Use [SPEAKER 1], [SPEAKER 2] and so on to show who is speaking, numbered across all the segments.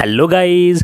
[SPEAKER 1] Hello guys,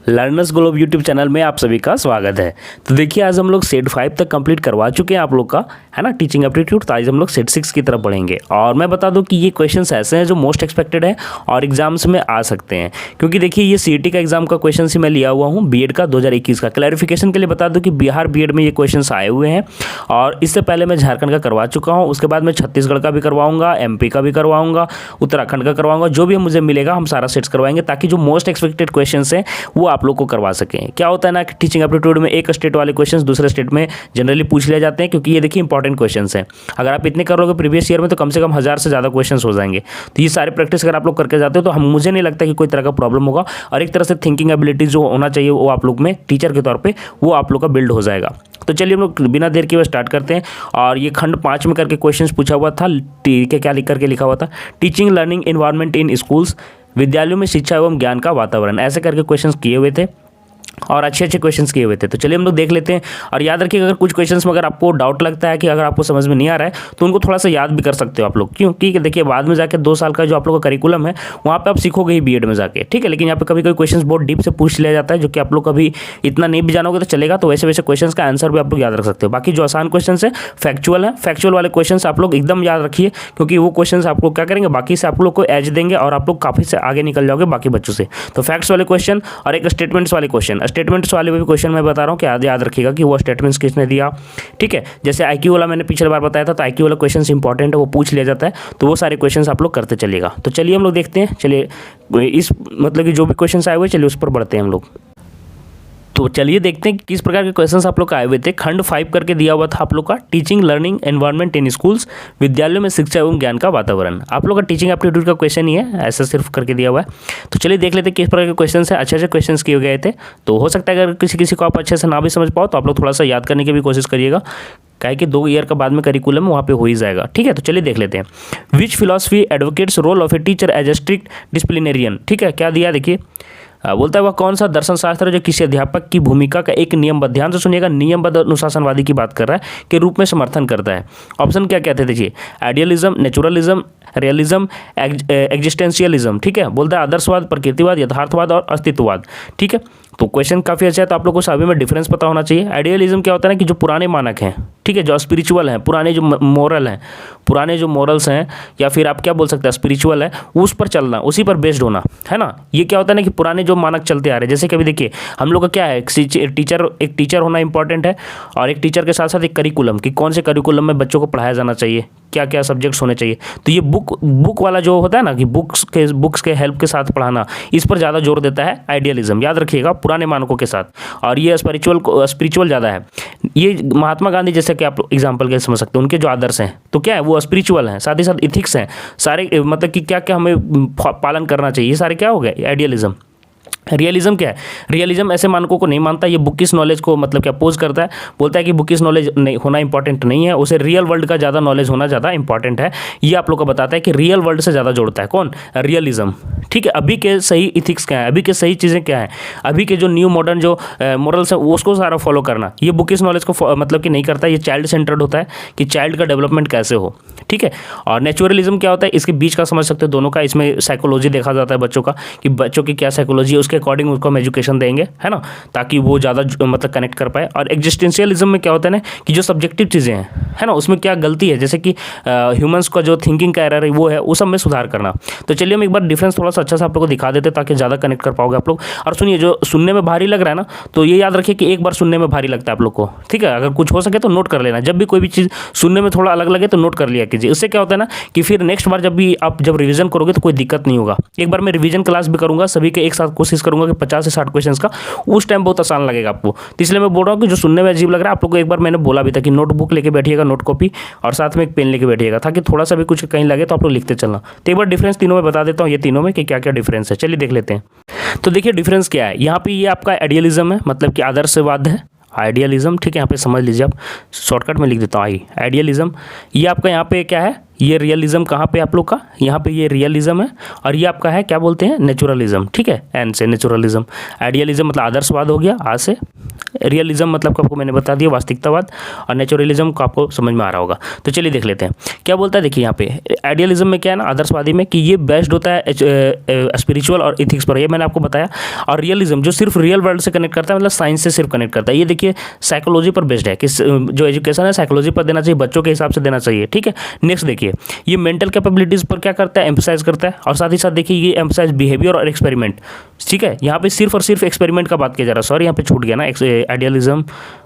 [SPEAKER 1] learners globe YouTube channel में आप सभी का स्वागत है। तो देखिए, आज हम लोग सेट 5 तक कंप्लीट करवा चुके हैं आप लोग का, है ना, टीचिंग एप्टीट्यूड। तो आज हम लोग सेट 6 की तरफ बढ़ेंगे। और मैं बता दूं कि ये क्वेश्चंस ऐसे हैं जो मोस्ट एक्सपेक्टेड है और एग्जाम्स में आ सकते हैं, क्योंकि देखिए ये सीईटी का एग्जाम का क्वेश्चन ही मैं लिया हुआ हूँ बीएड का 2021 का। क्लैरिफिकेशन के लिए बता दूँ कि बिहार बीएड में ये क्वेश्चन आए हुए हैं, और इससे पहले मैं झारखंड का करवा चुका हूँ। उसके बाद मैं छत्तीसगढ़ का भी करवाऊंगा, एमपी का भी करवाऊंगा, उत्तराखंड का करवाऊंगा। जो भी मुझे मिलेगा हम सारा सेट्स करवाएंगे, ताकि जो मोस्ट एक्सपेक्टेड क्वेश्चन हैं वो आप लोग को करवा सके। क्या होता है ना कि टीचिंग एप्टीट्यूड में एक स्टेट वाले क्वेश्चंस दूसरे स्टेट में जनरली पूछ लिए जाते हैं, क्योंकि ये देखिए इंपॉर्टेंट क्वेश्चंस हैं। अगर आप इतने कर लोगे प्रीवियस ईयर में तो कम से कम 1000 से ज़्यादा क्वेश्चंस हो जाएंगे। तो ये सारे प्रैक्टिस अगर आप लोग करके जाते हो तो मुझे नहीं लगता कि कोई तरह का प्रॉब्लम होगा, और एक तरह से थिंकिंग एबिलिटी जो होना चाहिए वो आप लोग में टीचर के तौर पर वो आप लोग का बिल्ड हो जाएगा। तो चलिए हम लोग बिना देर के स्टार्ट करते हैं। और ये खंड 5 में करके क्वेश्चंस पूछा हुआ था, क्या लिख करके लिखा हुआ था, teaching learning environment in schools, विद्यालयों में शिक्षा एवं ज्ञान का वातावरण, ऐसे करके क्वेश्चंस किए हुए थे और अच्छे अच्छे क्वेश्चंस किए हुए थे। तो चलिए हम लोग देख लेते हैं। और याद रखिए, अगर कुछ क्वेश्चंस में अगर आपको डाउट लगता है कि अगर आपको समझ में नहीं आ रहा है तो उनको थोड़ा सा याद भी कर सकते हो आप लोग, क्योंकि देखिए बाद में जाके 2 साल का जो आप लोग का करिकुलम है वहाँ पे आप सीखोगे ही बीएड में जाके, ठीक है। लेकिन यहाँ पे कभी कभी क्वेश्चंस बहुत डीप से पूछ लिया जाता है, जो कि आप लोग कभी इतना नहीं भी जानोगे तो चलेगा। तो वैसे वैसे क्वेश्चन का आंसर भी आप लोग याद रख सकते हो। बाकी जो आसान क्वेश्चन है फैक्चुअल है, फैक्चुअल वाले क्वेश्चन आप लोग एकदम याद रखिए, क्योंकि वो क्वेश्चन आपको क्या करेंगे, बाकी से आप लोग को एज देंगे और आप लोग काफ़ी से आगे निकल जाओगे बाकी बच्चों से। तो फैक्ट्स वाले क्वेश्चन और एक स्टेटमेंट्स वाले क्वेश्चन, स्टेटमेंट्स वाले क्वेश्चन मैं बता रहा हूँ कि याद रखिएगा कि वो स्टेटमेंट्स किसने दिया, ठीक है। जैसे आईक्यू वाला मैंने पिछले बार बताया था, तो आईक्यू वाला क्वेश्चन इंपॉर्टेंट है, वो पूछ लिया जाता है। तो वो सारे क्वेश्चंस आप लोग करते चलिएगा। तो चलिए हम लोग देखते हैं, चलिए इस मतलब कि जो भी क्वेश्चंस आए हुए चलिए उस पर बढ़ते हैं हम लोग। तो चलिए देखते हैं कि किस प्रकार के क्वेश्चंस आप लोग का आए हुए थे। खंड 5 करके दिया हुआ था आप लोग का, teaching learning environment in schools, विद्यालयों में शिक्षा एवं ज्ञान का वातावरण। आप लोग का टीचिंग एप्टीट्यूड का क्वेश्चन ही है, ऐसा सिर्फ करके दिया हुआ है। तो चलिए देख लेते हैं किस प्रकार के क्वेश्चन है। अच्छे अच्छे क्वेश्चन किए गए थे। तो हो सकता है अगर किसी को आप अच्छे से ना भी समझ पाओ तो आप लोग थोड़ा सा याद करने की भी कोशिश करिएगा, काहे कि 2 ईयर का बाद में करिकुलम वहाँ पे हो ही जाएगा, ठीक है। तो चलिए देख लेते हैं। Which philosophy advocates role of a teacher as a strict disciplinarian, ठीक है। क्या दिया देखिए, बोलता है वह कौन सा दर्शन शास्त्र है जो किसी अध्यापक की भूमिका का एक नियमबद्ध, ध्यान से सुनिएगा, नियमबद्ध अनुशासनवादी की बात कर रहा है, के रूप में समर्थन करता है। ऑप्शन क्या कहते हैं देखिए, आइडियलिज्म, नेचुरलिज्म, रियलिज्म, एग्जिस्टेंशियलिज्म, ठीक है। बोलता है आदर्शवाद, प्रकृतिवाद, यथार्थवाद और अस्तित्ववाद, ठीक है। तो क्वेश्चन काफ़ी अच्छा है, तो आप लोगों को सभी में डिफरेंस पता होना चाहिए। आइडियलिज्म क्या होता है ना कि जो पुराने मानक हैं, ठीक है, जो स्पिरिचुअल हैं, पुराने जो मोरल हैं, पुराने जो मोरल्स हैं, या फिर आप क्या बोल सकते हैं स्पिरिचुअल है, उस पर चलना, उसी पर बेस्ड होना, है ना। ये क्या होता है ना कि पुराने जो मानक चलते आ रहे हैं, जैसे कभी देखिए हम लोग का क्या है, एक टीचर होना इंपॉर्टेंट है, और एक टीचर के साथ साथ एक करिकुलम, कि कौन से करिकुलम में बच्चों को पढ़ाया जाना चाहिए, क्या क्या सब्जेक्ट्स होने चाहिए। तो ये बुक वाला जो होता है ना कि बुक्स के हेल्प के साथ पढ़ाना, इस पर ज़्यादा जोर देता है आइडियलिज्म, याद रखिएगा, पुराने मानकों के साथ। और ये स्पिरिचुअल ज़्यादा है। ये महात्मा गांधी जैसे कि आप एग्जाम्पल के समझ सकते हैं, उनके जो आदर्श हैं तो क्या है, वो स्पिरिचुअल हैं, साथ ही साथ इथिक्स हैं सारे, मतलब कि क्या क्या हमें पालन करना चाहिए, ये सारे क्या हो गए आइडियलिज्म। रियलिज्म क्या है, रियलिज्म ऐसे मानकों को नहीं मानता, ये बुकिश नॉलेज को मतलब क्या अपोज करता है, बोलता है कि बुकिश नॉलेज नहीं होना इंपॉर्टेंट नहीं है, उसे रियल वर्ल्ड का ज़्यादा नॉलेज होना ज़्यादा इंपॉर्टेंट है। ये आप लोग को बताता है कि रियल वर्ल्ड से ज़्यादा जोड़ता है कौन, रियलिज्म, ठीक है। अभी के सही इथिक्स क्या है, अभी के सही चीज़ें क्या है, अभी के जो न्यू मॉडर्न जो मॉरल्स है उसको सारा फॉलो करना, ये बुकिश नॉलेज को मतलब कि नहीं करता। ये चाइल्ड सेंटर्ड होता है कि चाइल्ड का डेवलपमेंट कैसे हो, ठीक है। और नेचुरलिज्म क्या होता है, इसके बीच का समझ सकते हो दोनों का, इसमें साइकोलॉजी देखा जाता है बच्चों का, कि बच्चों की क्या साइकोलॉजी है, उसके अकॉर्डिंग उसको हम एजुकेशन देंगे, है ना, ताकि वो ज़्यादा मतलब कनेक्ट कर पाए। और एग्जिस्टेंशियलिज्म में क्या होता है ना कि जो सब्जेक्टिव चीज़ें हैं, है ना, उसमें क्या गलती है, जैसे कि ह्यूमंस का जो थिंकिंग का एरर है वो है, उस सब में सुधार करना। तो चलिए हम एक बार डिफरेंस थोड़ा सा अच्छा सा आप लोग को दिखा देते हैं, ताकि ज़्यादा कनेक्ट कर पाओगे आप लोग। और सुनिए, जो सुनने में भारी लग रहा है ना, तो ये याद रखिए कि एक बार सुनने में भारी लगता है आप लोग को, ठीक है। अगर कुछ हो सके तो नोट कर लेना, जब भी कोई भी चीज़ सुनने में थोड़ा अलग लगे तो नोट कर लिया कीजिए। इससे क्या होता है ना कि फिर नेक्स्ट बार जब भी आप जब रिवीजन करोगे तो कोई दिक्कत नहीं होगा। एक बार मैं रिवीजन क्लास भी करूँगा, सभी के एक साथ कोशिश करूँगा कि 50 से 60 क्वेश्चन का, उस टाइम बहुत आसान लगेगा आपको। तो इसलिए मैं बोल रहा हूँ कि जो सुनने में अजीब लग रहा है आप लोग को, एक बार मैंने बोला भी था कि नोटबुक लेके बैठिएगा, नोट कॉपी, और साथ में एक पेन लेके बैठिएगा, ताकि थोड़ा सा भी कुछ कहीं लगे तो आप लोग लिखते चलना। तो एक बार डिफरेंस तीनों में बता देता हूँ, ये तीनों में कि क्या क्या डिफरेंस है। चलिए देख लेते हैं। तो देखिए डिफरेंस क्या है, यहाँ पे ये आपका आइडियलिज्म है, मतलब कि आदर्शवाद है, आइडियलिज्म, ठीक है। यहाँ पे समझ लीजिए, आप शॉर्टकट में लिख देता हूँ आइडियलिज्म। ये आपका यहाँ पे क्या है, ये रियलिज्म कहाँ पे आप लोग का, यहाँ पे ये रियलिज्म है, और ये आपका है क्या बोलते हैं नेचुरलिज्म, ठीक है, एन से नेचुरलिज्म। आइडियलिज्म मतलब आदर्शवाद हो गया, आ से रियलिज्म मतलब आपको मैंने बता दिया वास्तविकतावाद, और नेचुरलिज्म को आपको समझ में आ रहा होगा। तो चलिए देख लेते हैं क्या बोलता है। देखिए यहाँ पे आइडियलिज्म में क्या है ना, आदर्शवादी में, कि ये बेस्ड होता है स्पिरिचुअल और इथिक्स पर, ये मैंने आपको बताया। और रियलिज्म जो सिर्फ रियल वर्ल्ड से कनेक्ट करता है, मतलब साइंस से सिर्फ कनेक्ट करता है। ये देखिए साइकोलॉजी पर बेस्ड है कि जो एजुकेशन है साइकोलॉजी पर देना चाहिए, बच्चों के हिसाब से देना चाहिए, ठीक है। नेक्स्ट देखिए ये मेंटल कैपेबिलिटीज़ पर क्या करता है, एम्फसाइज करता है। और साथ ही साथ देखिए ये एम्फसाइज बिहेवियर और एक्सपेरिमेंट, ठीक है। यहाँ पे सिर्फ और सिर्फ एक्सपेरिमेंट का बात किया जा रहा है। सॉरी यहाँ पे छूट गया ना, आइडियलिज्म,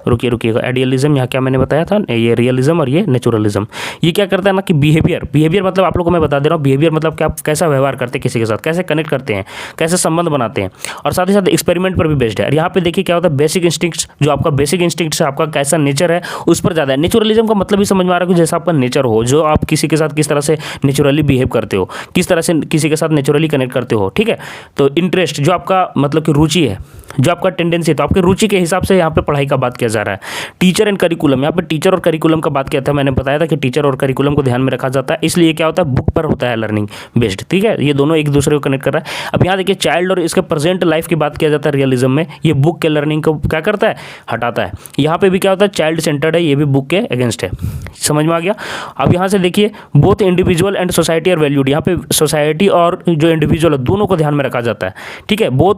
[SPEAKER 1] रुकिएगा, आइडियलिज्म यहाँ क्या मैंने बताया था, ये रियलिज्म और ये नेचुरलिज्म। ये क्या करता है ना कि बिहेवियर मतलब आप लोगों को मैं बता दे रहा हूँ, बिहेवियर मतलब क्या, आप कैसा व्यवहार करते हैं किसी के साथ, कैसे कनेक्ट करते हैं, कैसे संबंध बनाते हैं। और साथ ही साथ एक्सपेरिमेंट पर भी बेस्ड है। और यहाँ पे देखिए क्या होता है, बेसिक इंस्टिंक्ट्स, जो आपका बेसिक इंस्टिंक्ट्स है, आपका कैसा नेचर है उस पर ज़्यादा है। नेचुरलिज्म का मतलब ही समझ में आ रहा है कि जैसा आपका नेचर हो, जो आप किसी के साथ किस तरह से नेचुरली बिहेव करते हो, किस तरह से किसी के साथ नेचुरली कनेक्ट करते हो, ठीक है। तो इंटरेस्ट जो आपका मतलब कि रुचि है, जो आपका टेंडेंसी है, तो आपकी रुचि के हिसाब से यहाँ पे पढ़ाई का बात किया जा रहा है। टीचर एंड करिकुलम, यहाँ पे टीचर और करिकुलम का बात किया था, मैंने बताया था कि टीचर और करिकुलम को ध्यान में रखा जाता है। इसलिए क्या होता है, बुक पर होता है लर्निंग बेस्ड, ठीक है। ये दोनों एक दूसरे को कनेक्ट कर रहा है। अब यहाँ देखिए चाइल्ड और इसके प्रेजेंट लाइफ की बात किया जाता है रियलिज्म में, ये बुक के लर्निंग को क्या करता है, हटाता है। यहाँ पे भी क्या होता है, चाइल्ड सेंटर्ड है, ये भी बुक के अगेंस्ट है। समझ में आ गया। अब यहाँ से देखिए both individual and society are valued, यहाँ पे सोसाइटी और जो इंडिविजुअल है दोनों को ध्यान में रखा जाता है, ठीक है। Both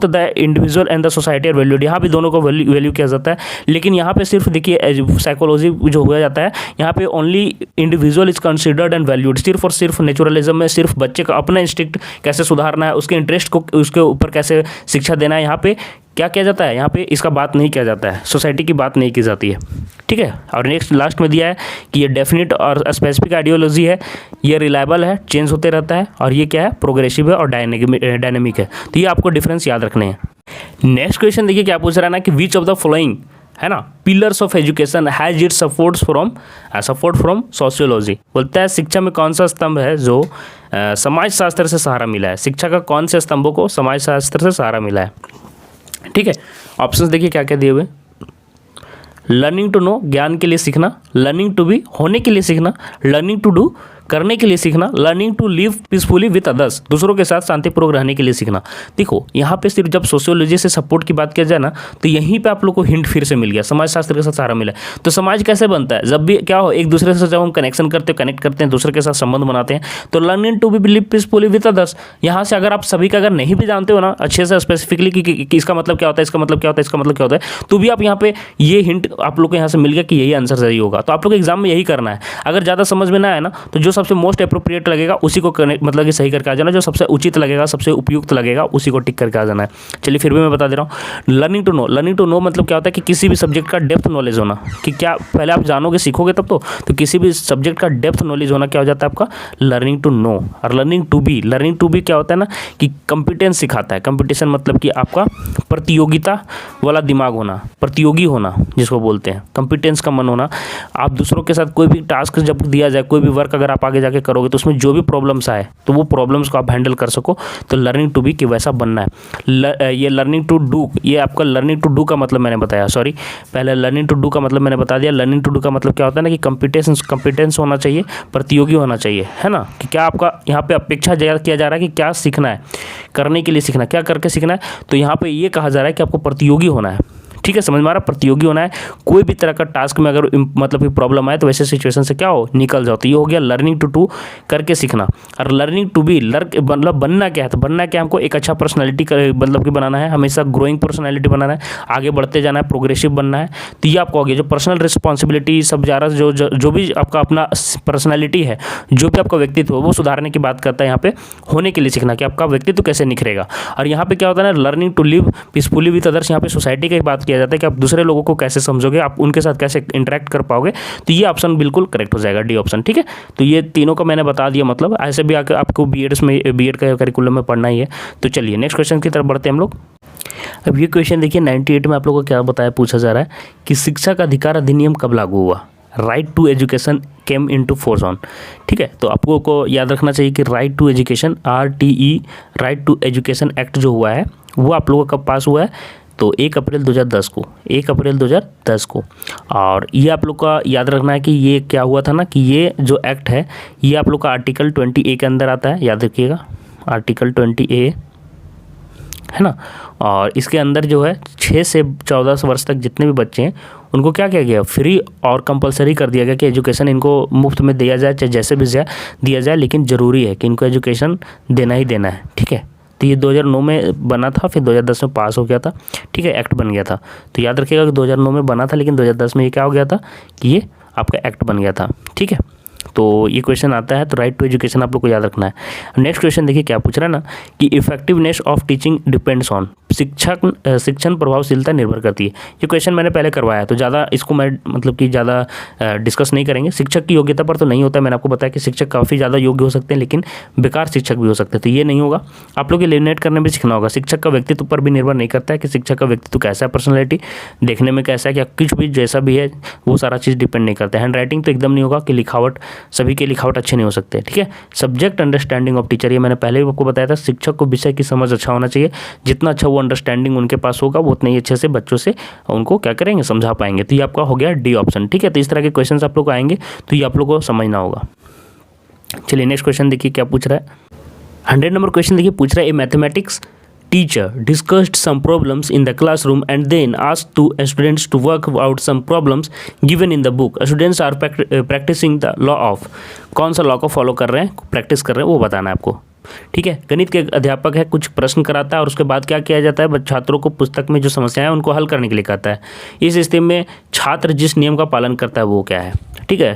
[SPEAKER 1] the individual and the society are valued, यहाँ भी दोनों को वैल्यू किया जाता है। लेकिन यहाँ पे सिर्फ देखिए साइकोलॉजी जो हुआ जाता है, यहाँ पे only individual is considered and valued. सिर्फ और सिर्फ नेचुरलिज्म में सिर्फ बच्चे का अपना इंस्टिंक्ट कैसे सुधारना है, उसके इंटरेस्ट को उसके ऊपर कैसे शिक्षा देना है, यहाँ पे क्या किया जाता है, यहाँ पे इसका बात नहीं किया जाता है, सोसाइटी की बात नहीं की जाती है, ठीक है। और नेक्स्ट लास्ट में दिया है कि ये डेफिनेट और स्पेसिफिक आइडियोलॉजी है, ये रिलायबल है, चेंज होते रहता है, और ये क्या है, प्रोग्रेसिव है और डायनेमिक है। तो ये आपको डिफरेंस याद रखने हैं। नेक्स्ट क्वेश्चन देखिए क्या पूछ रहा है ना कि विच ऑफ द फॉलोइंग, है ना, pillars of education has it support from sociology. बोलता है शिक्षा में कौन सा स्तंभ है जो समाज शास्त्र से सहारा मिला है। शिक्षा का कौन से स्तंभों को समाज शास्त्र से सहारा मिला है, ठीक है। ऑप्शंस देखिए क्या क्या दिए हुए, लर्निंग टू नो, ज्ञान के लिए सीखना, लर्निंग टू बी, होने के लिए सीखना, लर्निंग टू डू, करने के लिए सीखना, learning to live peacefully with others, दूसरों के साथ शांतिपूर्वक रहने के लिए सीखना। देखो यहाँ पे सिर्फ जब सोशियोलॉजी से सपोर्ट की बात किया जाए ना, तो यहीं पे आप लोग को हिंट फिर से मिल गया, समाज शास्त्र के साथ सहारा मिला। तो समाज कैसे बनता है, जब भी क्या हो, एक दूसरे से जब हम कनेक्ट करते हैं, दूसरे के साथ संबंध बनाते हैं, तो learning to be live peacefully with others. यहाँ से अगर आप सभी का अगर नहीं भी जानते हो ना अच्छे से स्पेसिफिकली कि इसका मतलब क्या होता है, इसका मतलब क्या होता है, इसका मतलब क्या होता है, तो भी आप यहाँ पे ये हिंट आप लोग को यहाँ से मिल गया कि यही आंसर सही होगा। तो आप लोग एग्जाम में यही करना है। अगर ज़्यादा समझ में ना आए ना, तो जो सबसे मोस्ट अप्रोप्रिएट लगेगा उसी को मतलब कि सही करके आ जाना, जो सबसे उचित लगेगा, सबसे उपयुक्त लगेगा, उसी को टिक करके आ जाना है। चलिए फिर भी मैं बता दे रहा हूँ, लर्निंग टू नो मतलब क्या होता है कि किसी भी सब्जेक्ट का डेप्थ नॉलेज होना, कि क्या पहले आप जानोगे सीखोगे तब तो किसी भी सब्जेक्ट का डेप्थ नॉलेज होना क्या हो जाता है आपका, लर्निंग टू नो। और लर्निंग टू बी क्या होता है ना कि कंपिटेंस सिखाता है। कंपटीशन मतलब कि आपका प्रतियोगिता वाला दिमाग होना, प्रतियोगी होना जिसको बोलते हैं, कंपिटेंस का मन होना। आप दूसरों के साथ कोई भी टास्क जब दिया जाए, कोई भी वर्क अगर आप आगे जाके करोगे तो उसमें जो भी प्रॉब्लम्स आए तो वो प्रॉब्लम्स को आप हैंडल कर सको, तो लर्निंग टू बी कि वैसा बनना है। ये लर्निंग टू डू, ये आपका लर्निंग टू डू का मतलब मैंने बताया, सॉरी पहले लर्निंग टू डू का मतलब मैंने बता दिया। लर्निंग टू डू का मतलब क्या होता है ना कि कंपिटेंस होना चाहिए, प्रतियोगी होना चाहिए, है ना, कि क्या आपका यहाँ पे अपेक्षा किया जा रहा है कि क्या सीखना है, करने के लिए सीखना, क्या करके सीखना है। तो यहाँ पे ये कहा जा रहा है कि आपको प्रतियोगी होना है, ठीक है, समझ में आ रहा है, प्रतियोगी होना है। कोई भी तरह का टास्क में अगर मतलब कि प्रॉब्लम आए तो वैसे सिचुएशन से क्या हो, निकल जाओ। तो ये हो गया लर्निंग टू डू, करके सीखना। और लर्निंग टू बी, मतलब बनना क्या है, तो बनना क्या, हमको एक अच्छा पर्सनैलिटी मतलब कि बनाना है, हमेशा ग्रोइंग पर्सनैलिटी बनाना है, आगे बढ़ते जाना है, प्रोग्रेसिव बनना है। तो ये आपको हो गया जो पर्सनल रिस्पॉन्सिबिलिटी सब जा रहा, जो भी आपका अपना पर्सनैलिटी है, जो भी आपका व्यक्तित्व है वो सुधारने की बात करता है। यहाँ पे होने के लिए सीखना कि आपका व्यक्तित्व कैसे निखरेगा। और यहाँ पे क्या होता है ना, learning to live peacefully with others, यहाँ पे सोसाइटी की बात किया जाता है कि आप दूसरे लोगों को कैसे समझोगे, आप उनके साथ कैसे इंटरेक्ट कर पाओगे। तो ये ऑप्शन बिल्कुल करेक्ट हो जाएगा, डी ऑप्शन, ठीक है। तो ये तीनों का मैंने बता दिया, मतलब ऐसे भी आपको बीएड का करिकुलम में पढ़ना ही है। तो चलिए नेक्स्ट क्वेश्चन की तरफ बढ़ते हैं हम लोग। अब ये क्वेश्चन देखिए 98 में आप लोगों को क्या बताया, पूछा जा रहा है कि शिक्षा का अधिकार अधिनियम कब लागू हुआ। Right to education came into force on, ठीक है। तो आपको को याद रखना चाहिए कि right to education, RTE, right to education act जो हुआ है वो आप लोगों का कब पास हुआ है, तो 1 अप्रैल 2010 को, 1 अप्रैल 2010 को। और ये आप लोग का याद रखना है कि ये क्या हुआ था ना कि ये जो एक्ट है ये आप लोग का आर्टिकल 20A के अंदर आता है, याद रखिएगा, आर्टिकल 20A है ना। और इसके अंदर जो है 6 से 14 वर्ष तक जितने भी बच्चे हैं उनको क्या किया गया, फ्री और कंपलसरी कर दिया गया कि एजुकेशन इनको मुफ्त में दिया जाए, चाहे जैसे भी दिया जाए, लेकिन ज़रूरी है कि इनको एजुकेशन देना ही देना है। ठीक है, तो ये 2009 में बना था, फिर 2010 में पास हो गया था। ठीक है, एक्ट बन गया था। तो याद रखिएगा कि 2009 में बना था, लेकिन 2010 में ये क्या हो गया था कि ये आपका एक्ट बन गया था। ठीक है, तो ये क्वेश्चन आता है, तो राइट टू एजुकेशन आप लोग को याद रखना है। नेक्स्ट क्वेश्चन देखिए क्या पूछ रहा है ना कि effectiveness of teaching depends on, शिक्षण प्रभावशीलता निर्भर करती है। ये क्वेश्चन मैंने पहले करवाया है, तो ज़्यादा इसको मैं मतलब कि ज़्यादा डिस्कस नहीं करेंगे। शिक्षक की योग्यता पर तो नहीं होता है, मैंने आपको बताया कि शिक्षक काफ़ी ज़्यादा योग्य हो सकते हैं, लेकिन बेकार शिक्षक भी हो सकते हैं, तो ये नहीं होगा। आप लोग एलिमिनेट करने भी सीखना होगा। शिक्षक का व्यक्तित्व पर भी निर्भर नहीं करता है कि शिक्षक का व्यक्तित्व कैसा है, पर्सनैलिटी देखने में कैसा है, क्या कुछ भी जैसा भी है वो सारा चीज़ डिपेंड नहीं करता है। हैंड राइटिंग तो एकदम नहीं होगा कि लिखावट, सभी के लिखावट अच्छे नहीं हो सकते। ठीक है, सब्जेक्ट अंडरस्टैंडिंग ऑफ टीचर, ये मैंने पहले भी आपको बताया था। शिक्षक को विषय की समझ अच्छा होना चाहिए, जितना अच्छा वो अंडरस्टैंडिंग उनके पास होगा वो उतने ही अच्छे से बच्चों से उनको क्या करेंगे, समझा पाएंगे। तो ये आपका हो गया डी ऑप्शन। ठीक है, तो इस तरह के क्वेश्चन आप लोग को आएंगे, तो ये आप लोग को समझना होगा। चलिए नेक्स्ट क्वेश्चन देखिए क्या पूछ रहा है। 100 नंबर क्वेश्चन देखिए पूछ रहा है, ए mathematics teacher discussed some problems in the classroom and then asked to students to work out some problems given in the book. Students are practicing the law of, कौन सा लॉ को follow कर रहे हैं, प्रैक्टिस कर रहे हैं, वो बताना है आपको। ठीक है, गणित के अध्यापक है, कुछ प्रश्न कराता है और उसके बाद क्या किया जाता है, छात्रों को पुस्तक में जो समस्याएं हैं उनको हल करने के लिए कहता है। इस स्थिति में छात्र जिस नियम का पालन करता है वो क्या है। ठीक है,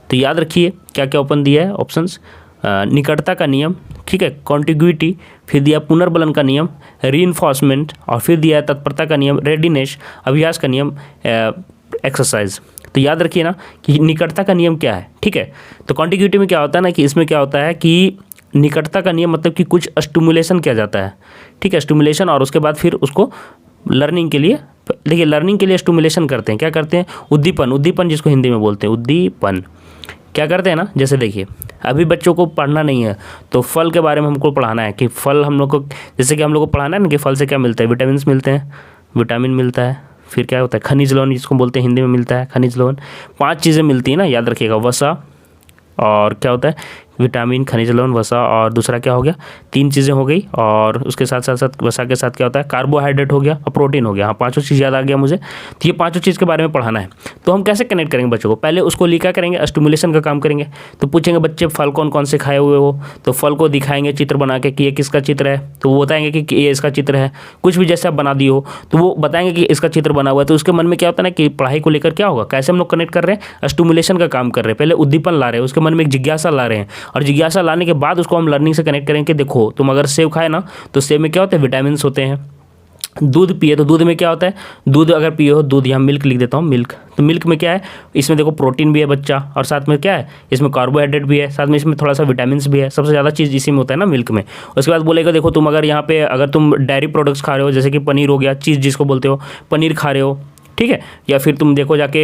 [SPEAKER 1] तो याद रखिए क्या क्या ओपन दिया है ऑप्शंस, निकटता का नियम, ठीक है, कॉन्टिग्यूटी, फिर दिया पुनर्बलन का नियम, रीइंफोर्समेंट, और फिर दिया है तत्परता का नियम, रेडीनेस, अभ्यास का नियम, एक्सरसाइज। तो याद रखिए ना कि निकटता का नियम क्या है। ठीक है, तो कॉन्टिग्यूटी में क्या होता है ना कि इसमें क्या होता है कि निकटता का नियम मतलब कि कुछ स्टिमुलेशन किया जाता है। ठीक है, स्टिमुलेशन, और उसके बाद फिर उसको लर्निंग के लिए, देखिए लर्निंग के लिए स्टिमुलेशन करते हैं, क्या करते हैं, उद्दीपन जिसको हिंदी में बोलते हैं उद्दीपन, क्या करते हैं ना, जैसे देखिए अभी बच्चों को पढ़ना नहीं है तो फल के बारे में हमको पढ़ाना है कि फल हम लोग को, जैसे कि हम लोग को पढ़ाना है ना कि फल से क्या मिलता है, विटामिन मिलते हैं, विटामिन मिलता है, फिर क्या होता है, खनिज लवण जिसको बोलते हैं हिंदी में मिलता है खनिज लवण, 5 चीज़ें मिलती हैं ना, याद रखिएगा, वसा, और क्या होता है विटामिन, खनिज लवण, वसा, और दूसरा क्या हो गया, 3 चीज़ें हो गई, और उसके साथ साथ वसा के साथ क्या होता है, कार्बोहाइड्रेट हो गया और प्रोटीन हो गया। हाँ, 5 चीज़ याद आ गया मुझे। तो ये 5 चीज़ के बारे में पढ़ाना है। तो हम कैसे कनेक्ट करेंगे बच्चों को, पहले उसको लिखा करेंगे, स्टिमुलेशन का काम करेंगे। तो पूछेंगे बच्चे फल कौन कौन से खाए हुए हो, तो फल को दिखाएंगे चित्र बना के कि ये किसका चित्र है, तो वो बताएंगे कि ये इसका चित्र है। कुछ भी जैसे आप बना दिए हो तो वो बताएंगे कि इसका चित्र बना हुआ है। तो उसके मन में क्या होता है ना कि पढ़ाई को लेकर क्या होगा, कैसे हम लोग कनेक्ट कर रहे हैं, स्टिमुलेशन का काम कर रहे हैं, पहले उद्दीपन ला रहे हैं, उसके मन में एक जिज्ञासा ला रहे हैं, और जिज्ञासा लाने के बाद उसको हम लर्निंग से कनेक्ट करेंगे। देखो तुम अगर सेब खाए ना तो सेब में क्या होता है, विटामिन होते हैं। दूध पिए तो दूध में क्या होता है, दूध अगर पिए हो, दूध, यहाँ मिल्क लिख देता हूँ, मिल्क, तो मिल्क में क्या है, इसमें देखो प्रोटीन भी है बच्चा, और साथ में क्या है, इसमें कार्बोहाइड्रेट भी है, साथ में इसमें थोड़ा सा विटामिन भी है। सबसे ज़्यादा चीज़ इसी में होता है ना, मिल्क में। उसके बाद बोलेगा देखो तुम अगर यहाँ पे अगर तुम डेयरी प्रोडक्ट्स खा रहे हो, जैसे कि पनीर हो गया, चीज़ जिसको बोलते हो, पनीर खा रहे हो, ठीक है, या फिर तुम देखो जाके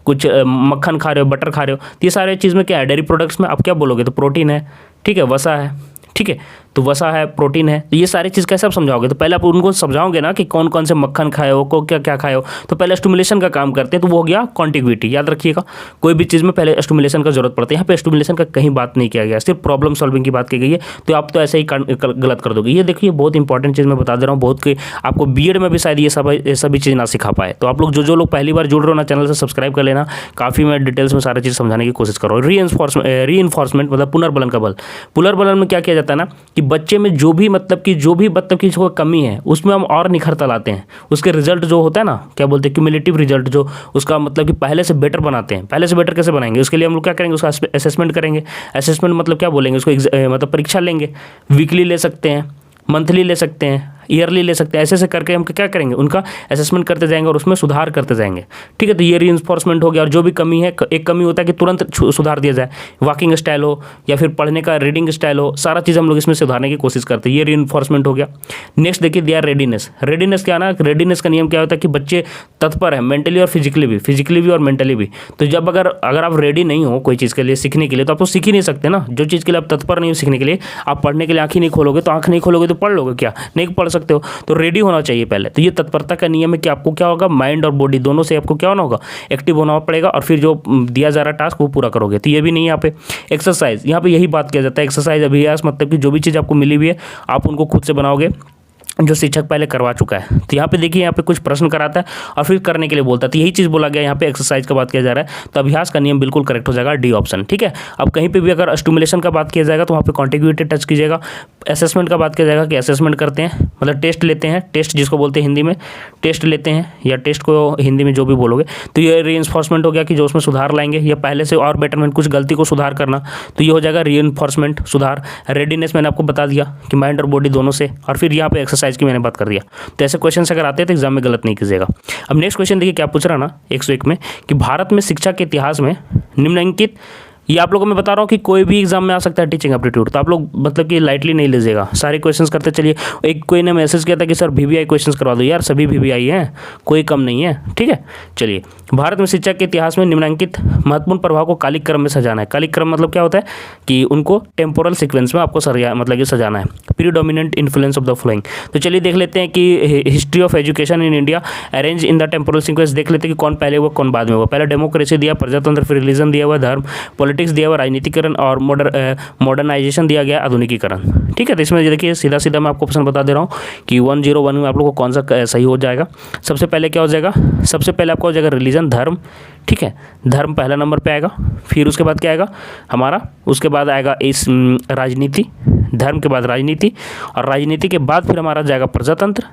[SPEAKER 1] कुछ मक्खन खा रहे हो, बटर खा रहे हो, तो ये सारे चीज़ में क्या है, डेयरी प्रोडक्ट्स में आप क्या बोलोगे, तो प्रोटीन है, ठीक है, वसा है, ठीक है, तो वसा है, प्रोटीन है। तो ये सारी चीज़ कैसे आप समझाओगे, तो पहले आप उनको समझाओगे ना कि कौन कौन से मक्खन खाए हो, को क्या क्या खाए हो, तो पहले स्टिमुलेशन का काम करते हैं। तो वो हो गया कॉन्टिग्यूटी। याद रखिएगा कोई भी चीज़ में पहले स्टिमुलेशन का जरूरत पड़ती है। यहाँ पे स्टिमुलेशन का कहीं बात नहीं किया गया, सिर्फ प्रॉब्लम सॉल्विंग की बात की गई है। तो आप तो ऐसे ही गलत कर दोगे। ये देखिए बहुत इंपॉर्टेंट चीज़ मैं बता दे रहा हूँ, बहुत कि आपको बीएड में भी शायद ये सभी चीज़ ना सिखा पाए। तो आप लोग जो लोग पहली बार जुड़ रहे हो ना, चैनल से सब्सक्राइब कर लेना। काफ़ी मैं डिटेल्स में सारी चीज़ समझाने की कोशिश कर रहा हूँ। रीइंफोर्समेंट मतलब पुनर्बलन का बल। पुनर्बलन में क्या किया जाता है ना कि बच्चे में जो भी मतलब कि जो कमी है उसमें हम और निखरता लाते हैं। उसके रिजल्ट जो होता है ना, क्या बोलते हैं, क्यूमुलेटिव रिजल्ट, जो उसका मतलब कि पहले से बेटर बनाते हैं। पहले से बेटर कैसे बनाएंगे, उसके लिए हम लोग क्या करेंगे, उसका असेसमेंट करेंगे। असेसमेंट मतलब क्या बोलेंगे उसको, मतलब परीक्षा लेंगे। वीकली ले सकते हैं, मंथली ले सकते हैं, ईयरली ले सकते हैं। ऐसे करके हम क्या करेंगे, उनका असेसमेंट करते जाएंगे और उसमें सुधार करते जाएंगे। ठीक है, तो ये रीइंफोर्समेंट हो गया। और जो भी कमी है, एक कमी होता है कि तुरंत सुधार दिया जाए। वॉकिंग स्टाइल हो या फिर पढ़ने का रीडिंग स्टाइल हो, सारा चीज़ हम लोग इसमें सुधारने की कोशिश करते हैं। ये रीइंफोर्समेंट हो गया। नेक्स्ट देखिए दिया रेडीनेस। रेडीनेस क्या ना, रेडीनेस का नियम क्या होता है कि बच्चे तत्पर है मेंटली और फिजिकली भी और मेंटली भी। तो जब अगर आप रेडी नहीं हो कोई चीज़ के लिए, सीखने के लिए, तो आप तो सीख ही नहीं सकते ना। जो चीज़ के लिए आप तत्पर नहीं हो सीखने के लिए, आप पढ़ने के लिए आँख ही नहीं खोलोगे, तो आँख नहीं खोलोगे तो पढ़ लोगे क्या, नहीं पढ़ सकते हो, तो रेडी होना चाहिए पहले। तो ये तत्परता का नियम है कि आपको क्या होगा, माइंड और बॉडी दोनों से आपको क्या होना होगा, एक्टिव होना पड़ेगा और फिर जो दिया जा रहा टास्क वो पूरा करोगे। तो ये भी नहीं है यहाँ पे। एक्सरसाइज, यहाँ पे यही बात किया जाता है, एक्सरसाइज अभ्यास, मतलब कि जो भी चीज़ आपको मिली हुई है आप उनको खुद से बनाओगे जो शिक्षक पहले करवा चुका है। तो यहाँ पे देखिए, यहाँ पे कुछ प्रश्न कराता है और फिर करने के लिए बोलता है। तो यही चीज़ बोला गया यहाँ पे, एक्सरसाइज का बात किया जा रहा है। तो अभ्यास का नियम बिल्कुल करेक्ट हो जाएगा, डी ऑप्शन। ठीक है। अब कहीं पे भी अगर स्टिमुलेशन का बात किया जाएगा तो वहाँ पे कॉन्टिग्यूटी टच कीजिएगा। असेसमेंट का बात किया जाएगा कि असेसमेंट करते हैं, मतलब टेस्ट लेते हैं, टेस्ट जिसको बोलते हैं हिंदी में टेस्ट लेते हैं, या टेस्ट को हिंदी में जो भी बोलोगे। तो ये रीइंफोर्समेंट हो गया कि जो उसमें सुधार लाएंगे या पहले से और बेटरमेंट, कुछ गलती को सुधार करना, तो ये हो जाएगा रीइंफोर्समेंट, सुधार। रेडीनेस मैंने आपको बता दिया कि माइंड और बॉडी दोनों से, और फिर यहाँ पे एक्सरसाइज की मैंने बात कर दिया। तो ऐसे क्वेश्चन अगर आते हैं तो एग्जाम में गलत नहीं कीजिएगा। अब नेक्स्ट क्वेश्चन देखिए क्या पूछ रहा ना 101 में, कि भारत में शिक्षा के इतिहास में निम्नलिखित, ये आप लोगों को मैं बता रहा हूँ कि कोई भी एग्जाम में आ सकता है टीचिंग एप्टीट्यूड, तो आप लोग मतलब कि लाइटली नहीं लीजिएगा, सारे क्वेश्चंस करते चलिए। एक कोई ने मैसेज किया था कि सर VVI क्वेश्चंस करवा दो, यार सभी VVI हैं, कोई कम नहीं है। ठीक है, चलिए। भारत में शिक्षा के इतिहास में निम्नलिखित महत्वपूर्ण प्रभाव को कालिक क्रम में सजाना है। कालिक क्रम मतलब क्या होता है कि उनको टेम्पोरल सीक्वेंस में आपको मतलब कि सजाना है। Predominant influence of the following, तो चलिए देख लेते हैं कि history of education in India arrange in the temporal sequence. देख लेते हैं कि कौन पहले हुआ कौन बाद में हुआ। पहले डेमोक्रेसी दिया, प्रजातंत्र, फिर रिलीजन दिया हुआ, धर्म, पॉलिटिक्स दिया हुआ, राजनीतिकरण और मॉडर्नाइजेशन दिया गया, आधुनिकीकरण। ठीक है। तो इसमें देखिए सीधा सीधा मैं आपको ऑप्शन बता दे रहा हूँ कि 101 में आप लोगों को कौन सा सही हो जाएगा। सबसे पहले क्या हो जाएगा, सबसे पहले आपका हो जाएगा रिलीजन, धर्म। ठीक है, धर्म पहला नंबर पे आएगा। फिर उसके बाद क्या आएगा हमारा, उसके बाद आएगा इस राजनीति, धर्म के बाद राजनीति, और राजनीति के बाद फिर हमारा जाएगा प्रजातंत्र,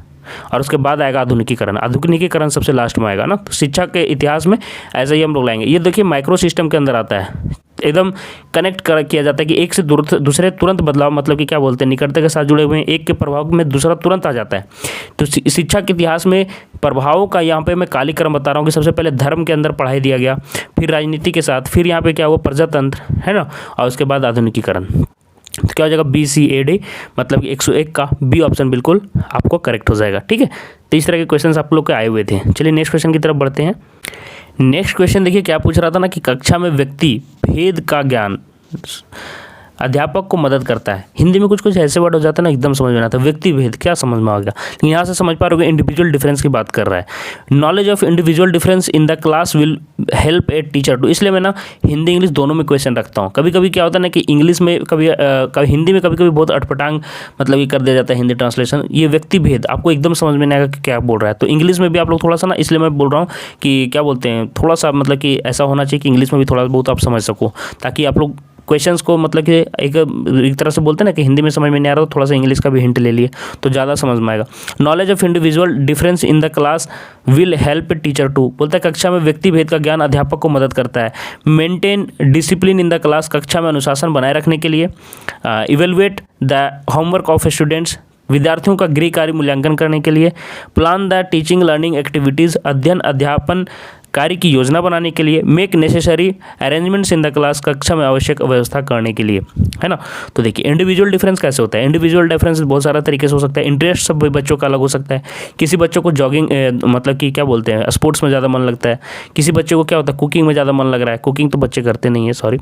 [SPEAKER 1] और उसके बाद आएगा आधुनिकीकरण। आधुनिकीकरण सबसे लास्ट में आएगा ना। तो शिक्षा के इतिहास में ऐसा ही हम लोग लाएंगे। ये देखिए माइक्रो सिस्टम के अंदर आता है, एकदम कनेक्ट किया जाता है कि एक से दूसरे तुरंत बदलाव, मतलब कि क्या बोलते हैं, निकटता के साथ जुड़े हुए हैं, एक के प्रभाव में दूसरा तुरंत आ जाता है। तो शिक्षा के इतिहास में प्रभावों का यहाँ पे मैं कालिक क्रम बता रहा हूँ कि सबसे पहले धर्म के अंदर पढ़ाई दिया गया, फिर राजनीति के साथ, फिर यहाँ पे क्या हुआ प्रजातंत्र, है ना, और उसके बाद आधुनिकीकरण। तो क्या हो जाएगा BCAD, मतलब कि 101 का बी ऑप्शन बिल्कुल आपको करेक्ट हो जाएगा। ठीक है। तो इस तरह के क्वेश्चंस आप लोग के आए हुए थे। चलिए नेक्स्ट क्वेश्चन की तरफ बढ़ते हैं। नेक्स्ट क्वेश्चन देखिए क्या पूछ रहा था ना, कि कक्षा में व्यक्ति भेद का ज्ञान अध्यापक को मदद करता है। हिंदी में कुछ कुछ ऐसे वर्ड हो जाता है ना, एकदम समझ में आता है। व्यक्ति भेद क्या समझ में आ गया, लेकिन यहाँ से समझ पा रहे हो इंडिविजुअल डिफरेंस की बात कर रहा है। Knowledge of individual difference in the class will help a teacher to. इसलिए मैं ना हिंदी इंग्लिश दोनों में क्वेश्चन रखता हूँ। कभी कभी क्या होता है ना कि इंग्लिश में कभी हिंदी में कभी कभी बहुत अटपटांग मतलब ये कर दिया जाता है हिंदी ट्रांसलेशन। ये व्यक्ति भेद आपको एकदम समझ में नहीं आएगा कि क्या बोल रहा है। तो इंग्लिश में भी आप लोग थोड़ा सा ना, इसलिए मैं बोल रहा हूँ कि क्या बोलते हैं, थोड़ा सा मतलब कि ऐसा होना चाहिए कि इंग्लिश में भी थोड़ा बहुत आप समझ सको, ताकि आप लोग क्वेश्चंस को मतलब कि एक तरह से बोलते हैं ना कि हिंदी में समझ में नहीं आ रहा, तो थोड़ा सा इंग्लिश का भी हिंट ले लिए तो ज़्यादा समझ में आएगा। Knowledge of individual difference in the class will help teacher to, बोलता है कक्षा में व्यक्ति भेद का ज्ञान अध्यापक को मदद करता है। Maintain discipline in the class, कक्षा में अनुशासन बनाए रखने के लिए। Evaluate the homework of students, विद्यार्थियों का गृह कार्य मूल्यांकन करने के लिए। Plan the teaching learning activities, अध्ययन अध्यापन कार्य की योजना बनाने के लिए। Make necessary arrangements in the class, कक्षा में आवश्यक व्यवस्था करने के लिए, है ना। तो देखिए इंडिविजुअल डिफरेंस कैसे होता है। इंडिविजुअल डिफरेंस बहुत सारा तरीके से हो सकता है। इंटरेस्ट सब बच्चों का अलग हो सकता है। किसी बच्चों को जॉगिंग मतलब कि क्या बोलते हैं स्पोर्ट्स में ज़्यादा मन लगता है। किसी बच्चे को क्या होता है कुकिंग में ज़्यादा मन लग रहा है, कुकिंग तो बच्चे करते नहीं है, सॉरी।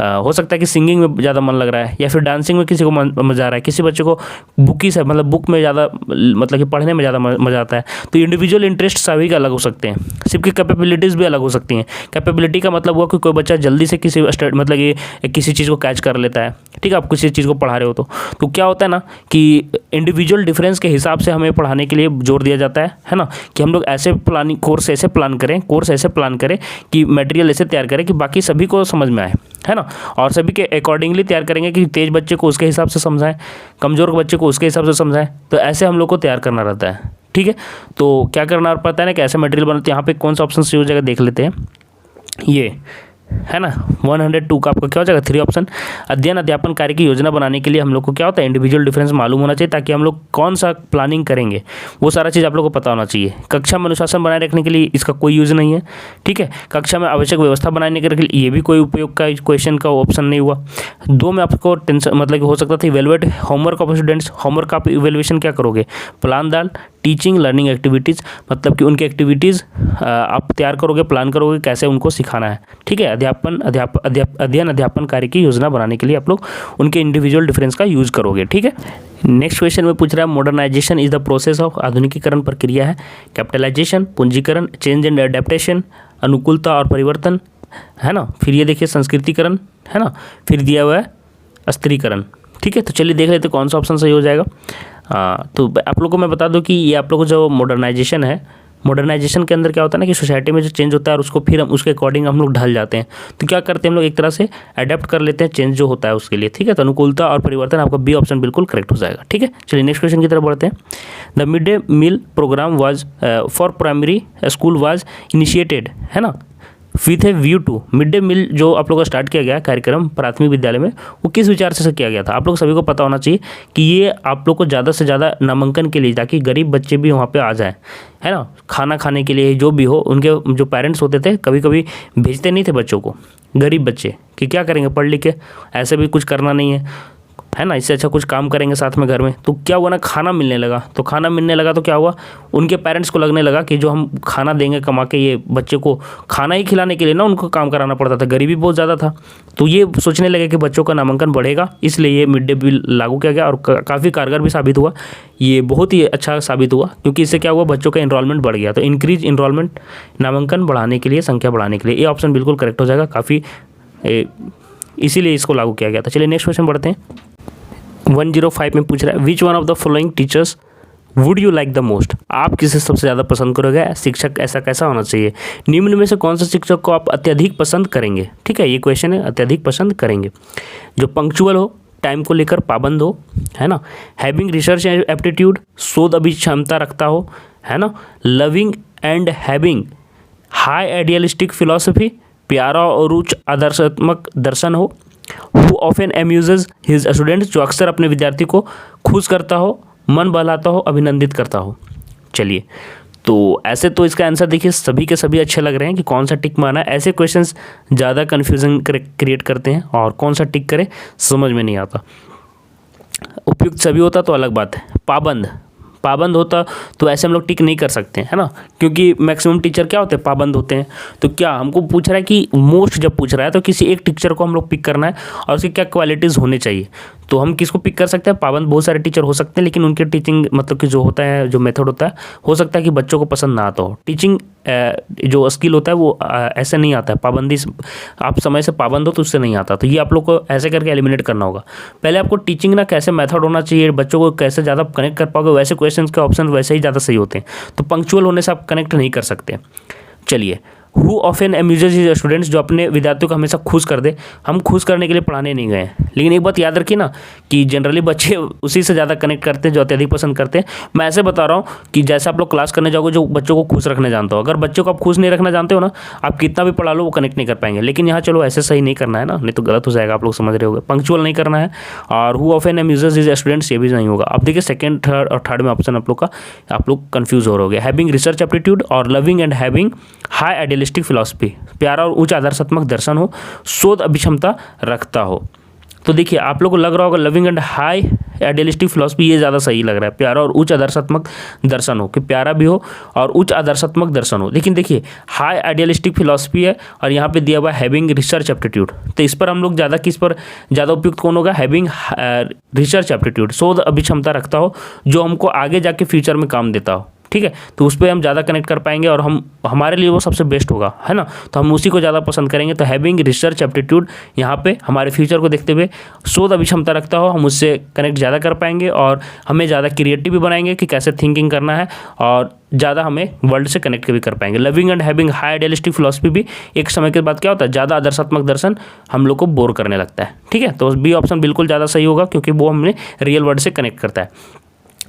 [SPEAKER 1] हो सकता है कि सिंगिंग में ज़्यादा मन लग रहा है, या फिर डांसिंग में किसी को मज़ा आ रहा है। किसी बच्चे को बुकी से मतलब बुक में ज़्यादा मतलब कि पढ़ने में ज़्यादा मज़ा आता है। तो इंडिविजुअल इंटरेस्ट सभी का अलग हो सकते हैं। सबकी कैपेबिलिटीज़ भी अलग हो सकती हैं। कैपेबिलिटी का मतलब हुआ कि कोई बच्चा जल्दी से किसी मतलब कि किसी चीज़ को कैच कर लेता है। ठीक है, आप किसी चीज़ को पढ़ा रहे हो तो क्या होता है ना कि इंडिविजुअल डिफरेंस के हिसाब से हमें पढ़ाने के लिए जोर दिया जाता है ना, कि हम लोग ऐसे प्लानिंग कोर्स ऐसे प्लान करें कि मटेरियल ऐसे तैयार करें कि बाकी सभी को समझ में आए, है ना। और सभी के अकॉर्डिंगली तैयार करेंगे कि तेज बच्चे को उसके हिसाब से समझाएं, कमज़ोर बच्चे को उसके हिसाब से समझाएं। तो ऐसे हम लोग को तैयार करना रहता है। ठीक है, तो क्या करना पड़ता है ना कि ऐसे मटेरियल बनाते हैं। यहाँ पे कौन सा ऑप्शन सही हो जाएगा देख लेते हैं, ये है ना 102 का आपका क्या हो जाएगा 3 ऑप्शन। अध्ययन अध्यापन कार्य की योजना बनाने के लिए हम लोग को क्या होता है इंडिविजुअल डिफरेंस मालूम होना चाहिए, ताकि हम लोग कौन सा प्लानिंग करेंगे वो सारा चीज़ आप लोग को पता होना चाहिए। कक्षा में अनुशासन बनाए रखने के लिए इसका कोई यूज़ नहीं है। ठीक है, कक्षा में आवश्यक व्यवस्था बनाने के लिए ये भी कोई उपयोग का क्वेश्चन का ऑप्शन नहीं हुआ। 2 में आपको टेंशन मतलब कि हो सकता था evaluate homework of students, homework आप इवेल्युएशन क्या करोगे, plan the teaching learning activities, मतलब कि उनकी एक्टिविटीज़ आप तैयार करोगे, प्लान करोगे कैसे उनको सिखाना है। ठीक है, अध्ययन अध्यापन कार्य की योजना बनाने के लिए आप लोग उनके इंडिविजुअल डिफरेंस का यूज़ करोगे। ठीक है, नेक्स्ट क्वेश्चन में पूछ रहा है modernisation is the process of, आधुनिकीकरण प्रक्रिया है। कैपिटलाइजेशन, पूंजीकरण, चेंज एंड अडेप्टेशन, अनुकूलता और परिवर्तन, है ना। फिर ये देखिए संस्कृतिकरण, है ना। फिर दिया हुआ है अस्त्रीकरण। ठीक है, तो चलिए देख लेते कौन सा ऑप्शन सही हो जाएगा। तो आप लोगों को मैं बता दूं कि ये आप लोगों को जो मॉडर्नाइजेशन है, मॉडर्नाइजेशन के अंदर क्या होता है ना कि सोसाइटी में जो चेंज होता है और उसको फिर हम उसके अकॉर्डिंग हम लोग ढल जाते हैं। तो क्या करते हैं हम लोग, एक तरह से अडेप्ट कर लेते हैं चेंज जो होता है उसके लिए। ठीक है, तो अनुकूलता और परिवर्तन, आपका बी ऑप्शन बिल्कुल करेक्ट हो जाएगा। ठीक है, चलिए नेक्स्ट क्वेश्चन की तरफ बढ़ते हैं। The mid day meal programme was for primary school was initiated, है ना, with a view to. Mid day meal जो आप लोगों का स्टार्ट किया गया कार्यक्रम प्राथमिक विद्यालय में, वो किस विचार से किया गया था। आप लोग सभी को पता होना चाहिए कि ये आप लोग को ज़्यादा से ज़्यादा नामांकन के लिए, ताकि गरीब बच्चे भी वहाँ पे आ जाएं, है ना, खाना खाने के लिए जो भी हो। उनके जो पेरेंट्स होते थे कभी कभी भेजते नहीं थे बच्चों को, गरीब बच्चे, कि क्या करेंगे पढ़ लिख के, ऐसे भी कुछ करना नहीं है ना, इससे अच्छा कुछ काम करेंगे साथ में घर में। तो क्या हुआ ना, खाना मिलने लगा। तो खाना मिलने लगा तो क्या हुआ, उनके पेरेंट्स को लगने लगा कि जो हम खाना देंगे कमा के, ये बच्चे को खाना ही खिलाने के लिए ना उनको काम कराना पड़ता था, गरीबी बहुत ज़्यादा था। तो ये सोचने लगे कि बच्चों का नामांकन बढ़ेगा, इसलिए ये मिड डे मील लागू किया गया और काफ़ी कारगर भी साबित हुआ। ये बहुत ही अच्छा साबित हुआ, क्योंकि इससे क्या हुआ, बच्चों का इनरोलमेंट बढ़ गया। तो इंक्रीज इनरोलमेंट, नामांकन बढ़ाने के लिए, संख्या बढ़ाने के लिए, ये ऑप्शन बिल्कुल करेक्ट हो जाएगा। काफ़ी इसीलिए इसको लागू किया गया था। चलिए नेक्स्ट क्वेश्चन बढ़ते हैं। 105 में पूछ रहा है which one of the following teachers would you like the most. आप किसे सबसे ज़्यादा पसंद करोगे, शिक्षक ऐसा कैसा होना चाहिए। निम्न में से कौन सा शिक्षक को आप अत्यधिक पसंद करेंगे। ठीक है, ये क्वेश्चन है, अत्यधिक पसंद करेंगे। जो पंक्चुअल हो, टाइम को लेकर पाबंद हो, है ना, हैविंग रिसर्च एप्टीट्यूड, शोध अभिक्षमता रखता हो, है ना, loving and having high idealistic philosophy, प्यारा और उच्च आदर्शात्मक दर्शन हो, हु ऑफन अम्यूजेज हिज स्टूडेंट्स, जो अक्सर अपने विद्यार्थी को खुश करता हो, मन बहलाता हो, अभिनंदित करता हो। चलिए, तो ऐसे तो इसका आंसर देखिए सभी के सभी अच्छे लग रहे हैं कि कौन सा टिक मारना है। ऐसे क्वेश्चंस ज़्यादा कन्फ्यूजन क्रिएट करते हैं और कौन सा टिक करें समझ में नहीं आता। उपयुक्त सभी होता तो अलग बात है। पाबंद होता तो ऐसे हम लोग टिक नहीं कर सकते, है ना, क्योंकि मैक्सिमम टीचर क्या होते हैं, पाबंद होते हैं। तो क्या हमको पूछ रहा है कि मोस्ट जब पूछ रहा है तो किसी एक टीचर को हम लोग पिक करना है और उसकी क्या क्वालिटीज़ होने चाहिए। तो हम किसको पिक कर सकते हैं, पाबंद बहुत सारे टीचर हो सकते हैं, लेकिन उनके टीचिंग मतलब कि जो होता है, जो मेथड होता है, हो सकता है कि बच्चों को पसंद ना आता हो। टीचिंग जो स्किल होता है वो ऐसे नहीं आता है, पाबंदी आप समय से पाबंद हो तो उससे नहीं आता। तो ये आप लोग को ऐसे करके एलिमिनेट करना होगा। पहले आपको टीचिंग ना कैसे मेथड होना चाहिए, बच्चों को कैसे ज़्यादा कनेक्ट कर पाओगे, वैसे क्वेश्चन के ऑप्शन वैसे ही ज़्यादा सही होते हैं। तो पंक्चुअल होने से आप कनेक्ट नहीं कर सकते। चलिए, हु ऑफन अम्यूजेज हिज स्टूडेंट्स, जो अपने विद्यार्थियों को हमेशा खुश कर दे। हम खुश करने के लिए पढ़ाने नहीं गए, लेकिन एक बात याद रखिए ना कि जनरली बच्चे उसी से ज़्यादा कनेक्ट करते हैं जो अत्यधिक पसंद करते हैं। मैं ऐसे बता रहा हूँ कि जैसे आप लोग क्लास करने जाओगे, जो बच्चों को खुश रखने जानते हो, अगर बच्चों को आप खुश नहीं रखना जानते हो ना, आप कितना भी पढ़ा लो वो कनेक्ट नहीं कर पाएंगे। लेकिन यहाँ चलो ऐसे सही नहीं करना है ना, नहीं तो गलत हो जाएगा, आप लोग समझ रहे होगे। पंक्चुअल नहीं करना है और हु ऑफन अम्यूजेज हिज स्टूडेंट्स, ये भी नहीं होगा। अब देखिए सेकंड, थर्ड और थर्ड में ऑप्शन आप लोग कंफ्यूज हो रहोगे। हैविंग रिसर्च एप्टीट्यूड और loving and having high idealistic philosophy, प्यारा और उच्च आदर्शात्मक दर्शन हो, शोध अभिक्षमता रखता हो। तो देखिए आप लोग को लग रहा होगा loving and high idealistic philosophy, ये ज़्यादा सही लग रहा है। प्यारा और उच्च आदर्शात्मक दर्शन हो, कि प्यारा भी हो और उच्च आदर्शात्मक दर्शन हो। लेकिन देखिए हाई आइडियलिस्टिक फिलॉसफी है और यहाँ पे दिया हुआ हैविंग रिसर्च एप्टीट्यूड, तो इस पर हम लोग ज़्यादा, किस पर ज़्यादा उपयुक्त कौन होगा, हैविंग रिसर्च एप्टीट्यूड, शोध अभिक्षमता रखता हो, जो हमको आगे जाके फ्यूचर में काम देता हो। ठीक है, तो उस पर हम ज़्यादा कनेक्ट कर पाएंगे और हमारे लिए वो सबसे बेस्ट होगा, है ना, तो हम उसी को ज़्यादा पसंद करेंगे। तो हैविंग रिसर्च एप्टीट्यूड यहाँ पे हमारे फ्यूचर को देखते हुए शोध अभिक्षमता रखता हो, हम उससे कनेक्ट ज़्यादा कर पाएंगे और हमें ज़्यादा क्रिएटिव भी बनाएंगे कि कैसे थिंकिंग करना है और ज़्यादा हमें वर्ल्ड से कनेक्ट भी कर पाएंगे। Loving and having high idealistic philosophy भी एक समय के बाद क्या होता है, ज़्यादा आदर्शात्मक दर्शन हम लोग को बोर करने लगता है। ठीक है, तो बी ऑप्शन बिल्कुल ज़्यादा सही होगा क्योंकि वो हमें रियल वर्ल्ड से कनेक्ट करता है।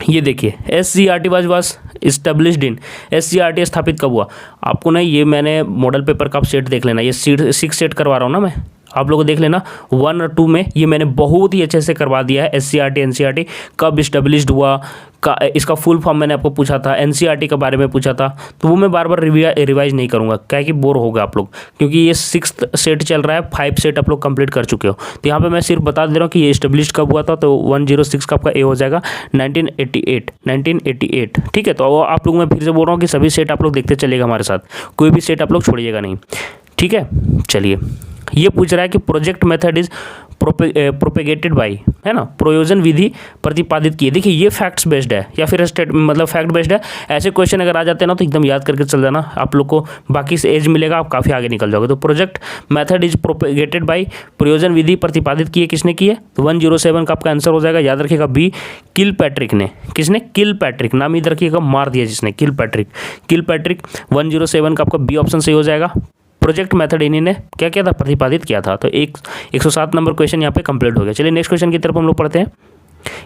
[SPEAKER 1] ये देखिए SCERT was established in, SCERT स्थापित कब हुआ आपको ना, ये मैंने मॉडल पेपर का आप सेट देख लेना, ये 6 सेट करवा रहा हूँ ना मैं, आप लोग देख लेना 1 और 2 में ये मैंने बहुत ही अच्छे से करवा दिया है। SCERT NCERT कब इस्टेब्लिश्ड हुआ का, इसका फुल फॉर्म मैंने आपको पूछा था, NCERT के बारे में पूछा था, तो वो मैं बार बार रिवाइज नहीं करूँगा, क्या कि बोर होगा आप लोग, क्योंकि ये 6th सेट चल रहा है, 5 सेट आप लोग कंप्लीट कर चुके हो। तो यहाँ पे मैं सिर्फ बता दे रहा हूँ कि ये इस्टेब्लिश्ड कब हुआ था, तो 106 का आपका ए हो जाएगा 1988। ठीक है, तो आप लोग मैं फिर से बोल रहा हूँ कि सभी सेट आप लोग देखते चलेगा हमारे साथ, कोई भी सेट आप लोग छोड़िएगा नहीं। ठीक है, चलिए ये पूछ रहा है कि project method is propagated by, है ना, प्रयोजन विधि प्रतिपादित की है। देखिए ये फैक्ट्स बेस्ड है या फिर मतलब फैक्ट बेस्ड है। ऐसे क्वेश्चन अगर आ जाते हैं ना तो एकदम याद करके चल जाना, आप लोग को बाकी से एज मिलेगा, आप काफ़ी आगे निकल जाओगे। तो project method is propagated by, प्रयोजन विधि प्रतिपादित की है, किसने की है? तो 107 का आपका आंसर हो जाएगा। याद रखिएगा बी, किलपैट्रिक ने। किसने? किलपैट्रिक, नाम याद रखिएगा, मार दिया जिसने, किलपैट्रिक। किलपैट्रिक 107 का आपका बी ऑप्शन सही हो जाएगा। प्रोजेक्ट मेथड इन्हीं ने क्या किया था? प्रतिपादित किया था। तो 107 नंबर क्वेश्चन यहाँ पे कंप्लीट हो गया। चलिए नेक्स्ट क्वेश्चन की तरफ हम लोग पढ़ते हैं।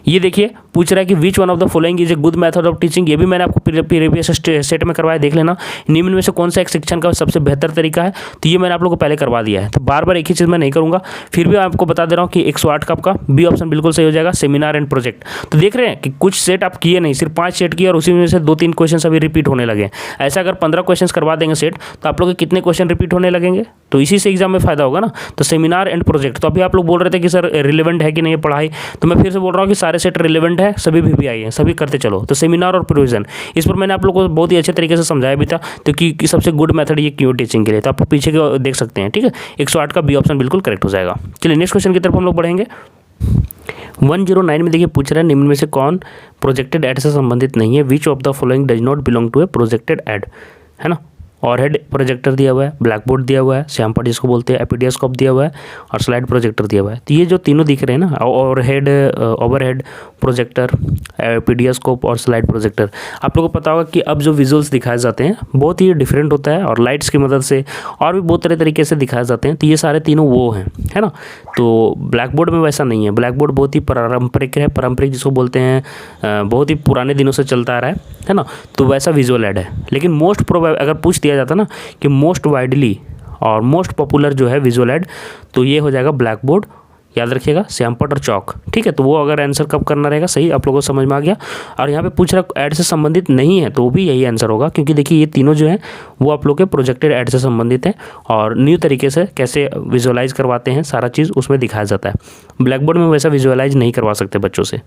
[SPEAKER 1] ये देखिए पूछ रहा है कि which one of the following is a good method of teaching. ये भी मैंने आपको प्रीवियस सेट में करवाया, देख लेना। निम्न में से कौन सा एक शिक्षण का सबसे बेहतर तरीका है? तो ये मैंने आप लोगों को पहले करवा दिया है, तो बार बार एक ही चीज़ मैं नहीं करूँगा। फिर भी आपको बता दे रहा हूँ कि 108 का आपका बी ऑप्शन बिल्कुल सही हो जाएगा, सेमिनार एंड प्रोजेक्ट। तो देख रहे हैं कि कुछ सेट आप किए नहीं, सिर्फ 5 सेट किए और उसी में से 2-3 क्वेश्चन अभी रिपीट होने लगे। ऐसा अगर 15 क्वेश्चन करवा देंगे सेट तो आप लोग के कितने क्वेश्चन रिपीट होने लगेंगे? तो इसी से एग्जाम में फायदा होगा ना। तो सेमिनार एंड प्रोजेक्ट, तो अभी आप लोग बोल रहे थे कि सर रिलेवेंट है कि नहीं है पढ़ाई, तो मैं फिर से बोल रहा हूँ कि सारे सेट रिलेवेंट है, सभी भी आई है, सभी करते चलो। तो सेमिनार और प्रोविजन, इस पर मैंने आप लोगों को बहुत ही अच्छे तरीके से समझाया भी था, तो कि सबसे गुड मेथड ये क्यों टीचिंग के लिए, तो आप पीछे के देख सकते हैं। ठीक है, 108 का बी ऑप्शन बिल्कुल करेक्ट हो जाएगा। चलिए नेक्स्ट क्वेश्चन की तरफ हम लोग बढ़ेंगे। 109 में देखिए पूछ रहा है निम्न में से कौन प्रोजेक्टेड एड से संबंधित नहीं है? Which of the following does not belong to a projected aid, है ना। ओवरहेड प्रोजेक्टर दिया हुआ है, ब्लैक बोर्ड दिया हुआ है, श्यामपट जिसको बोलते हैं, एपीडियास्कोप दिया हुआ है और स्लाइड प्रोजेक्टर दिया हुआ है। तो ये जो तीनों दिख रहे हैं ना, ओवरहेड प्रोजेक्टर, एपीडियास्कोप और स्लाइड प्रोजेक्टर, आप लोगों को पता होगा कि अब जो विजुअल्स दिखाए जाते हैं बहुत ही डिफरेंट होता है और लाइट्स की मदद से और भी बहुत तरह तरीके से दिखाए जाते हैं। तो ये सारे तीनों वो हैं, है ना। तो ब्लैक बोर्ड में वैसा नहीं है। ब्लैक बोर्ड बहुत ही पारंपरिक है, पारंपरिक जिसको बोलते हैं, बहुत ही पुराने दिनों से चलता आ रहा है ना। तो वैसा विजुअल एड है। लेकिन मोस्ट प्रोबेबल अगर पूछ दिया जाता ना कि मोस्ट वाइडली और मोस्ट पॉपुलर जो है विजुअल एड, तो ये हो जाएगा ब्लैक बोर्ड, याद रखिएगा, श्यामपट और चौक। ठीक है, तो वो अगर आंसर कब करना रहेगा, सही आप लोगों को समझ में आ गया। और यहाँ पे पूछ रहा ऐड से संबंधित नहीं है, तो भी यही आंसर होगा, क्योंकि देखिए ये तीनों जो है वो आप लोग के प्रोजेक्टेड ऐड से संबंधित है और न्यू तरीके से कैसे विजुअलाइज करवाते हैं सारा चीज़ उसमें दिखाया जाता है। ब्लैक बोर्ड में वैसा विजुअलाइज नहीं करवा सकते बच्चों से,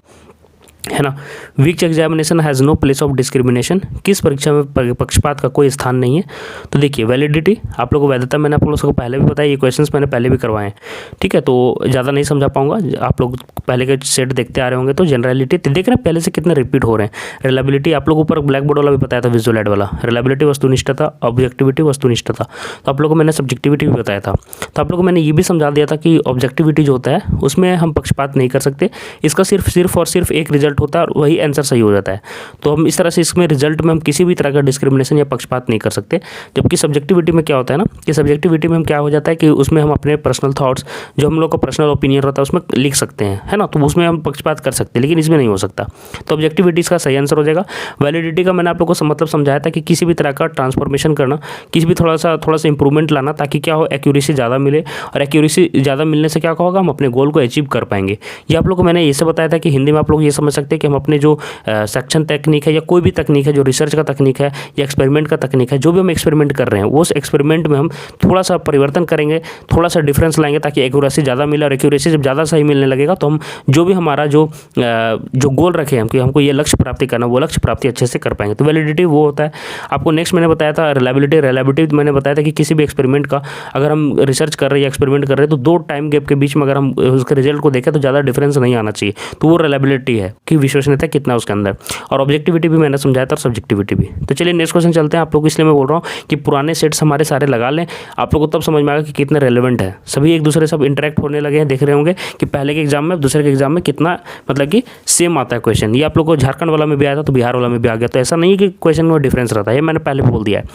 [SPEAKER 1] है ना। Which examination has no place of discrimination, किस परीक्षा में पक्षपात का कोई स्थान नहीं है? तो देखिए वैलिडिटी, आप लोगों को वैधता मैंने आप लोगों को पहले भी बताया, ये क्वेश्चंस मैंने पहले भी करवाए हैं। ठीक है, तो ज़्यादा नहीं समझा पाऊंगा, आप लोग पहले के सेट देखते आ रहे होंगे। तो जनरलिटी देख रहे हैं पहले से कितने रिपीट हो रहे हैं। रिलायबिलिटी आप लोगों को ऊपर ब्लैक बोर्ड वाला भी बताया था, विजुअल एड वाला। रिलायबिलिटी वस्तुनिष्ठता, ऑब्जेक्टिविटी वस्तुनिष्ठता, तो आप लोगों को मैंने सब्जेक्टिविटी भी बताया था। तो आप लोगों को मैंने ये भी समझा दिया था कि ऑब्जेक्टिविटी जो होता है उसमें हम पक्षपात नहीं कर सकते, इसका सिर्फ और सिर्फ एक रिजल्ट होता है और वही आंसर सही हो जाता है। तो हम इस तरह से इसमें रिजल्ट में हम किसी भी तरह का डिस्क्रिमिनेशन या पक्षपात नहीं कर सकते। जबकि सब्जेक्टिविटी में क्या होता है ना कि सब्जेक्टिविटी में हम क्या हो जाता है कि उसमें हम अपने पर्सनल थॉट्स, जो हम लोग का पर्सनल ओपिनियन रहता है उसमें लिख सकते हैं, है ना। तो उसमें हम पक्षपात कर सकते हैं, लेकिन इसमें नहीं हो सकता। तो ऑब्जेक्टिविटी इसका सही आंसर हो जाएगा। वैलिडिटी का मैंने आप लोगों को मतलब समझाया था कि किसी भी तरह का ट्रांसफॉर्मेशन करना, किसी भी थोड़ा सा इंप्रूवमेंट लाना, ताकि क्या हो, एक्यूरेसी ज़्यादा मिले, और एक्यूरेसी ज़्यादा मिलने से क्या होगा, हम अपने गोल को अचीव कर पाएंगे। ये आप लोग को मैंने ये से बताया था कि हिंदी में आप लोग ये समझ सकते हैं कि हम अपने जो सेक्शन टेक्निक है या कोई भी तकनीक है, जो रिसर्च का तकनीक है या एक्सपेरिमेंट का तकनीक है, जो भी हम एक्सपेरिमेंट कर रहे हैं उस एक्सपेरिमेंट में हम थोड़ा सा परिवर्तन करेंगे, थोड़ा सा डिफरेंस लाएंगे, ताकि एक्यूरेसी ज़्यादा मिले। और एक्यूरेसी जब ज़्यादा सही मिलने लगेगा तो हम जो भी हमारा जो गोल रखे हैं, हमको ये लक्ष्य प्राप्ति करना, वो लक्ष्य प्राप्ति अच्छे से कर पाएंगे। तो वैलिडिटी वो होता है। आपको नेक्स्ट मैंने बताया था रिलायबिलिटी मैंने बताया था कि किसी भी एक्सपेरिमेंट का अगर हम रिसर्च कर रहे हैं या एक्सपेरिमेंट कर रहे हैं तो 2 टाइम गैप के बीच में अगर हम उसके रिजल्ट को देखें तो ज़्यादा डिफरेंस नहीं आना चाहिए। तो वो रिलायबिलिटी है कि विश्वसनीयता कितना उसके अंदर। और ऑब्जेक्टिविटी भी मैंने समझाया था, सब्जेक्टिविटी भी। तो चलिए नेक्स्ट क्वेश्चन चलते हैं। आप लोग इसलिए मैं बोल रहा हूँ कि पुराने सेट्स हमारे सारे लगा लें, आप लोग को तब समझ में आएगा कि कितने रेलेवेंट है। सभी एक दूसरे सब इंटरेक्ट होने लगे हैं, देख रहे होंगे कि पहले के एग्जाम में दूसरे के एग्जाम में कितना मतलब कि सेम आता है क्वेश्चन। ये आप लोग को झारखंड वाला में भी आया था तो बिहार वाला में भी आ गया। तो ऐसा नहीं है कि क्वेश्चन में डिफरेंस रहता है, ये मैंने पहले बोल दिया है।